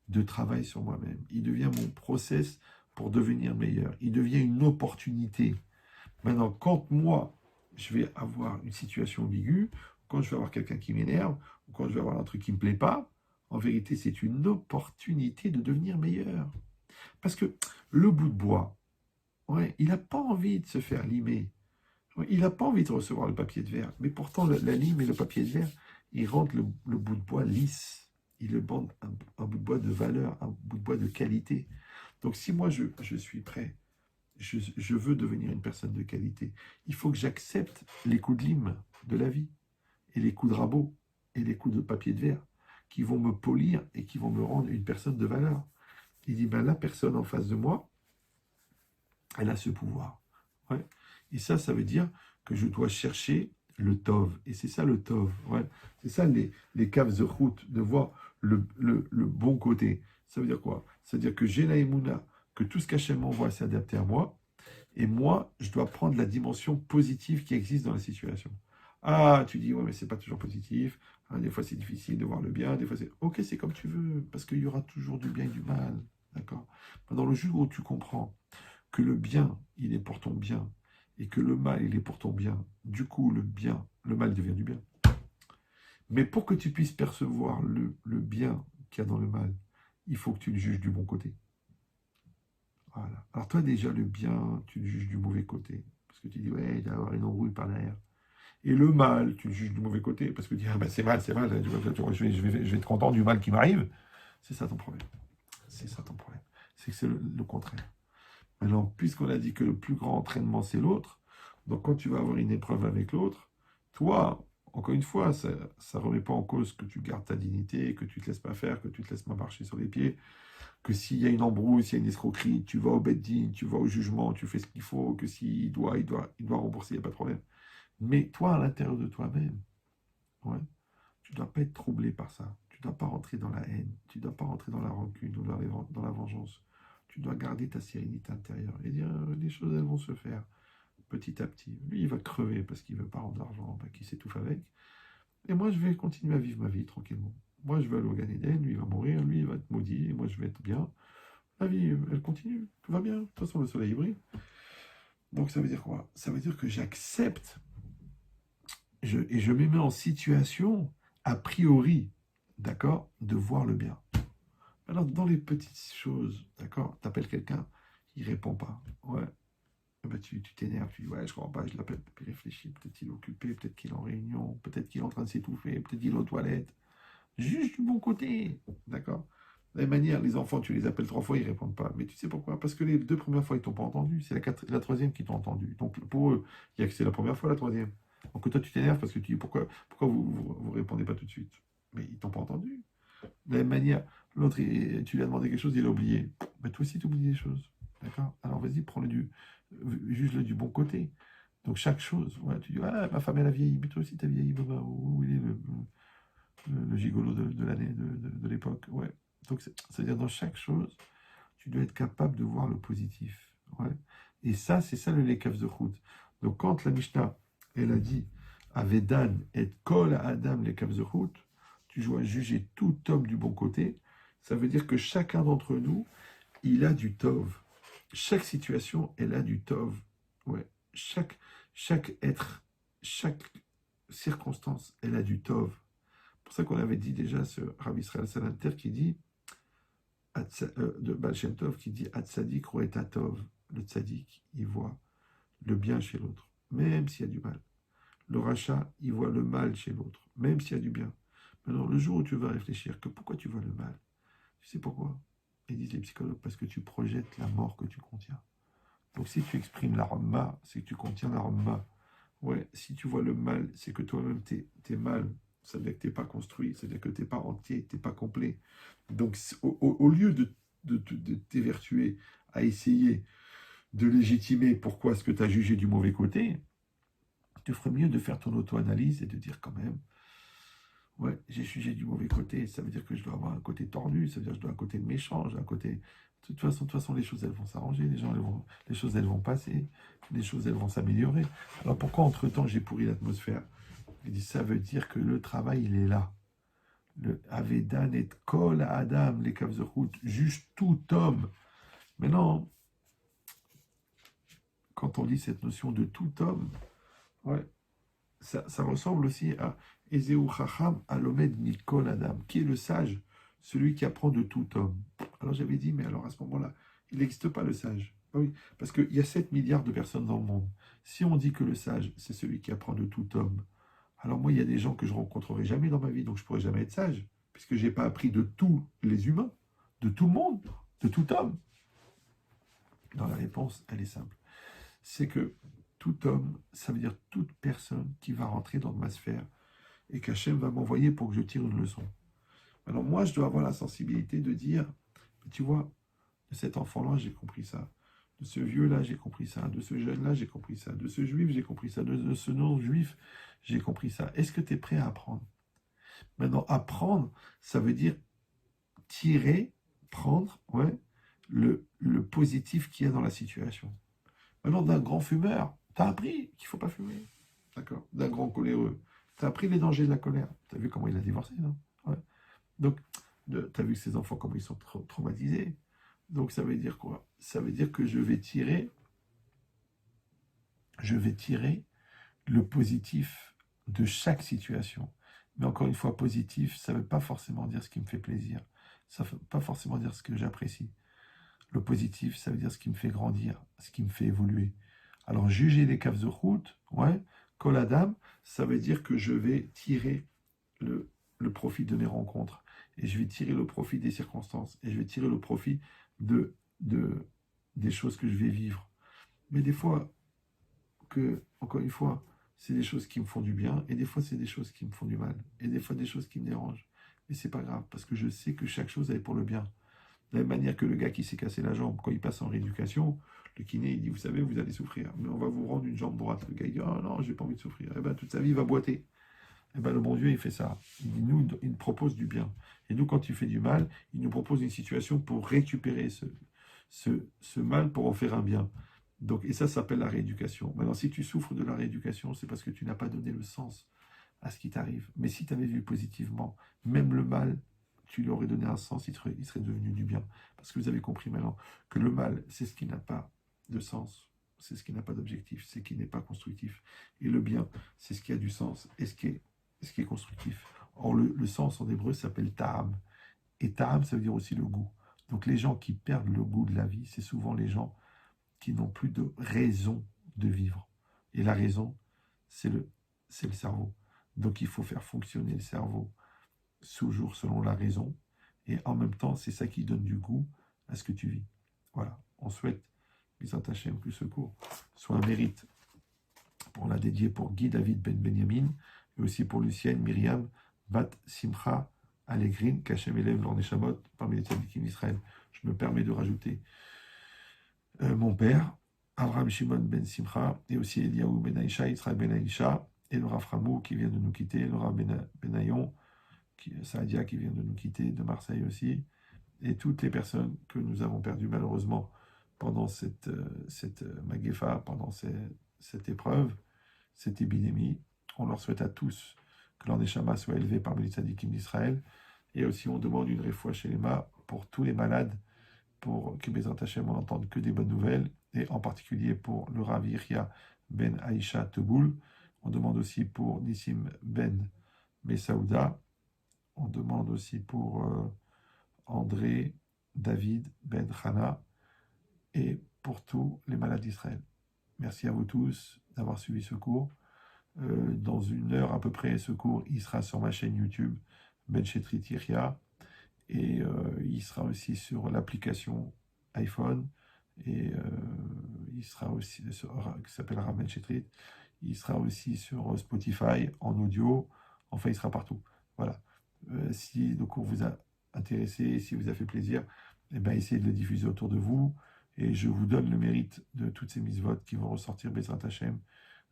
S1: de travail sur moi-même. Il devient mon process pour devenir meilleur. Il devient une opportunité Maintenant, quand moi, je vais avoir une situation ambiguë, quand je vais avoir quelqu'un qui m'énerve, ou quand je vais avoir un truc qui ne me plaît pas, en vérité, c'est une opportunité de devenir meilleur. Parce que le bout de bois, ouais, il n'a pas envie de se faire limer. Ouais, il n'a pas envie de recevoir le papier de verre. Mais pourtant, la lime et le papier de verre, ils rendent le bout de bois lisse. Ils le rendent un bout de bois de valeur, un bout de bois de qualité. Donc si moi, je suis prêt, je veux devenir une personne de qualité, il faut que j'accepte les coups de lime de la vie, et les coups de rabot, et les coups de papier de verre, qui vont me polir et qui vont me rendre une personne de valeur. Il dit, ben, la personne en face de moi, elle a ce pouvoir. Ouais. Et ça veut dire que je dois chercher le tov. Et c'est ça le tov. Ouais. C'est ça les caves de route, de voir le bon côté. Ça veut dire quoi? Ça veut dire que j'ai la émouna, que tout ce qu'Hachem m'envoie s'est adapté à moi. Et moi, je dois prendre la dimension positive qui existe dans la situation. Ah, tu dis, ouais, mais c'est pas toujours positif. Hein, des fois, c'est difficile de voir le bien. Des fois, c'est. Ok, c'est comme tu veux. Parce qu'il y aura toujours du bien et du mal. D'accord? Dans le jour où tu comprends que le bien, il est pour ton bien, et que le mal, il est pour ton bien, du coup, le mal devient du bien. Mais pour que tu puisses percevoir le bien qu'il y a dans le mal, il faut que tu le juges du bon côté. Voilà. Alors toi, déjà, le bien, tu le juges du mauvais côté. Parce que tu dis, ouais, il va y avoir une embrouille par derrière. Et le mal, tu le juges du mauvais côté. Parce que tu dis, ah ben c'est mal, c'est mal. Je vais être content du mal qui m'arrive. C'est ça ton problème. C'est ça ton problème. C'est que c'est le contraire. Maintenant, puisqu'on a dit que le plus grand entraînement, c'est l'autre, donc quand tu vas avoir une épreuve avec l'autre, toi, encore une fois, ça ne remet pas en cause que tu gardes ta dignité, que tu ne te laisses pas faire, que tu ne te laisses pas marcher sur les pieds, que s'il y a une embrouille, s'il y a une escroquerie, tu vas au bedding, tu vas au jugement, tu fais ce qu'il faut, que s'il doit rembourser, il n'y a pas de problème. Mais toi, à l'intérieur de toi-même, ouais, tu ne dois pas être troublé par ça. Tu ne dois pas rentrer dans la haine. Tu ne dois pas rentrer dans la rancune ou dans la vengeance. Tu dois garder ta sérénité intérieure et dire les choses, elles vont se faire petit à petit. Lui, il va crever parce qu'il ne veut pas rendre d'argent, qu'il s'étouffe avec. Et moi, je vais continuer à vivre ma vie tranquillement. Moi, je vais aller au Gan Eden, lui, il va mourir, lui, il va être maudit, et moi, je vais être bien. La vie, elle continue, tout va bien. De toute façon, le soleil brille. Donc, ça veut dire quoi? Ça veut dire que j'accepte et je me mets en situation, a priori, d'accord, de voir le bien. Alors, dans les petites choses, d'accord, t'appelles quelqu'un, il répond pas. Ouais. Eh ben, tu t'énerves, tu dis, ouais, je comprends pas, je l'appelle, puis réfléchis, peut-être qu'il est occupé, peut-être qu'il est en réunion, peut-être qu'il est en train de s'étouffer, peut-être qu'il est aux toilettes. Juge du bon côté, d'accord? De la même manière, les enfants, tu les appelles 3 fois, ils répondent pas. Mais tu sais pourquoi? Parce que les 2 premières fois, ils t'ont pas entendu. C'est la troisième qui t'ont entendu. Donc, pour eux, il y a que c'est la première fois, la troisième. Donc, toi, tu t'énerves parce que tu dis, pourquoi vous répondez pas tout de suite? Mais ils t'ont pas entendu. De la même manière, l'autre, tu lui as demandé quelque chose, il a oublié. Mais toi aussi, tu oublies des choses. D'accord? Alors vas-y, juge-le du bon côté. Donc chaque chose, ouais, tu dis, ah, ma femme, elle a vieilli, mais toi aussi, t'as vieilli, Baba. Où il est le gigolo de l'année, de l'époque? Ouais. Donc, c'est-à-dire, dans chaque chose, tu dois être capable de voir le positif. Ouais. Et ça, c'est ça le Lekaf de Chut. Donc, quand la Mishnah, elle a dit, Avedan et Kol Adam Lekaf de Chut, tu dois juger tout homme du bon côté. Ça veut dire que chacun d'entre nous, il a du tov. Chaque situation, elle a du tov. Ouais. Chaque être, chaque circonstance, elle a du tov. C'est pour ça qu'on avait dit déjà ce Rav Israël Salanter qui dit, de Baal Shem Tov, qui dit Atzadik Roeta Tov. Le tzadik, il voit le bien chez l'autre, même s'il y a du mal. Le rachat, il voit le mal chez l'autre, même s'il y a du bien. Maintenant, le jour où tu vas réfléchir que pourquoi tu vois le mal, tu sais pourquoi? Ils disent les psychologues, parce que tu projettes la mort que tu contiens. Donc si tu exprimes la Ramma, c'est que tu contiens la Ramma. Ouais, si tu vois le mal, c'est que toi-même t'es mal. Ça veut dire que t'es pas construit, ça veut dire que t'es pas entier, t'es pas complet. Donc au lieu de t'évertuer à essayer de légitimer pourquoi est-ce que tu as jugé du mauvais côté, tu ferais mieux de faire ton auto-analyse et de dire quand même, ouais, j'ai jugé du mauvais côté, ça veut dire que je dois avoir un côté tordu, ça veut dire que je dois un côté méchant, j'ai un côté... De toute façon, les choses, elles vont s'arranger, les choses, elles vont passer, les choses, elles vont s'améliorer. Alors pourquoi, entre-temps, j'ai pourri l'atmosphère? Il dit, ça veut dire que le travail, il est là. Le Avedan et Kol Adam, les Kavzerhout, juge tout homme. Maintenant, quand on dit cette notion de tout homme, ouais, ça ressemble aussi à Ezeu Chacham Alomed Mikol Adam, qui est le sage, celui qui apprend de tout homme. Alors j'avais dit, mais alors à ce moment-là, il n'existe pas le sage. Ah oui, parce qu'il y a 7 milliards de personnes dans le monde. Si on dit que le sage, c'est celui qui apprend de tout homme, alors moi, il y a des gens que je rencontrerai jamais dans ma vie, donc je ne pourrai jamais être sage, puisque je n'ai pas appris de tous les humains, de tout le monde, de tout homme. Non, la réponse, elle est simple. C'est que tout homme, ça veut dire toute personne qui va rentrer dans ma sphère et qu'Hachem va m'envoyer pour que je tire une leçon. Alors moi, je dois avoir la sensibilité de dire, tu vois, de cet enfant-là, j'ai compris ça. De ce vieux-là, j'ai compris ça. De ce jeune-là, j'ai compris ça. De ce juif, j'ai compris ça. De ce non-juif, j'ai compris ça. Est-ce que tu es prêt à apprendre? Maintenant, apprendre, ça veut dire tirer, prendre, ouais, le positif qu'il y a dans la situation. Maintenant, d'un grand fumeur, tu as appris qu'il ne faut pas fumer. D'accord? D'un grand coléreux, tu as appris les dangers de la colère. Tu as vu comment il a divorcé, non? Ouais. Donc, tu as vu ces enfants, comment ils sont traumatisés. Donc, ça veut dire quoi? Ça veut dire que je vais tirer le positif de chaque situation. Mais encore une fois, positif, ça ne veut pas forcément dire ce qui me fait plaisir. Ça ne veut pas forcément dire ce que j'apprécie. Le positif, ça veut dire ce qui me fait grandir, ce qui me fait évoluer. Alors, juger les caves de route, ouais, Koladam, ça veut dire que je vais tirer le profit de mes rencontres. Et je vais tirer le profit des circonstances. Et je vais tirer le profit de, des choses que je vais vivre. Mais des fois, encore une fois, c'est des choses qui me font du bien, et des fois, c'est des choses qui me font du mal, et des fois, des choses qui me dérangent. Mais c'est pas grave, parce que je sais que chaque chose est pour le bien. De la même manière que le gars qui s'est cassé la jambe, quand il passe en rééducation, le kiné, il dit, vous savez, vous allez souffrir, mais on va vous rendre une jambe droite. Le gars, il dit, oh non, j'ai pas envie de souffrir. Eh bien, toute sa vie, il va boiter. Eh bien, le bon Dieu, il fait ça. Il nous propose du bien. Et nous, quand il fait du mal, il nous propose une situation pour récupérer ce mal, pour en faire un bien. Donc, et ça s'appelle la rééducation. Maintenant, si tu souffres de la rééducation, c'est parce que tu n'as pas donné le sens à ce qui t'arrive. Mais si tu avais vu positivement, même le mal, tu lui aurais donné un sens, il serait devenu du bien. Parce que vous avez compris maintenant que le mal, c'est ce qui n'a pas de sens, c'est ce qui n'a pas d'objectif, c'est ce qui n'est pas constructif. Et le bien, c'est ce qui a du sens et ce qui est constructif. Or, le sens en hébreu s'appelle ta'am. Et ta'am, ça veut dire aussi le goût. Donc les gens qui perdent le goût de la vie, c'est souvent les gens qui n'ont plus de raison de vivre. Et la raison, c'est le cerveau. Donc il faut faire fonctionner le cerveau toujours selon la raison. Et en même temps, c'est ça qui donne du goût à ce que tu vis. Voilà. On souhaite, Bizat Hashem, que ce cours soit un mérite pour la dédier pour Guy David Ben Benyamin, et aussi pour Lucienne Myriam Bat Simcha Allegrin, qu'Hachem élève leur Neshamot parmi les tzadikim d'Israël. Je me permets de rajouter mon père, Abraham Shimon Ben Simcha, et aussi Eliaou Ben Aïcha, Israël Ben Aïcha, et le Rav Ramou qui vient de nous quitter, le Rav Ben Ayon, Saadia qui vient de nous quitter, de Marseille aussi, et toutes les personnes que nous avons perdues malheureusement pendant cette Magefa, pendant cette épreuve, cette épidémie. On leur souhaite à tous que leur Neshama soit élevé parmi les tzadikim d'Israël, et aussi on demande une réfoua chez les mains pour tous les malades, pour que Bezrat Hashem on n'entende que des bonnes nouvelles, et en particulier pour le Rav Yirya Ben Aïcha Teboul. On demande aussi pour Nissim Ben Messaouda. On demande aussi pour André David Ben Chana et pour tous les malades d'Israël. Merci à vous tous d'avoir suivi ce cours. Dans 1 heure à peu près, ce cours il sera sur ma chaîne YouTube Ben Chetrit Yirya. Et il sera aussi sur l'application iPhone, et il sera aussi qui s'appellera Ben Chetrit. Il sera aussi sur Spotify en audio. Enfin, il sera partout. Voilà. Si le cours vous a intéressé, si vous a fait plaisir, eh ben, essayez de le diffuser autour de vous. Et je vous donne le mérite de toutes ces mitzvot qui vont ressortir Bezrat Hashem,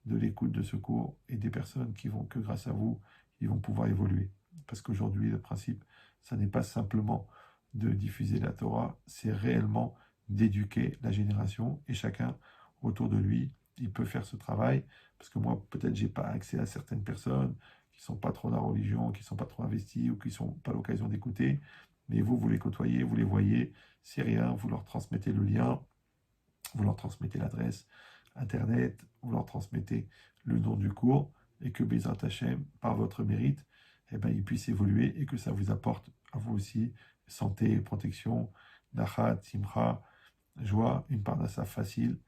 S1: de l'écoute de ce cours, et des personnes qui vont, que grâce à vous, ils vont pouvoir évoluer. Parce qu'aujourd'hui, le principe, ça n'est pas simplement de diffuser la Torah, c'est réellement d'éduquer la génération, et chacun autour de lui, il peut faire ce travail, parce que moi, peut-être, j'ai pas accès à certaines personnes qui sont pas trop dans la religion, qui sont pas trop investis, ou qui sont pas l'occasion d'écouter, mais vous les côtoyez, vous les voyez, c'est rien, vous leur transmettez le lien, vous leur transmettez l'adresse. Internet, vous leur transmettez le nom du cours et que Bezrat Hashem, par votre mérite, eh ben, il puisse évoluer et que ça vous apporte à vous aussi santé, protection, nachat, simcha, joie, une parnassa facile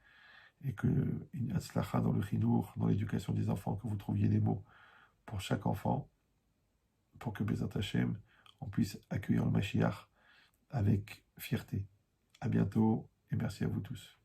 S1: et que une hatzlacha dans le chinour, dans l'éducation des enfants, que vous trouviez des mots pour chaque enfant, pour que Bezrat Hashem, on puisse accueillir le Mashiach avec fierté. À bientôt et merci à vous tous.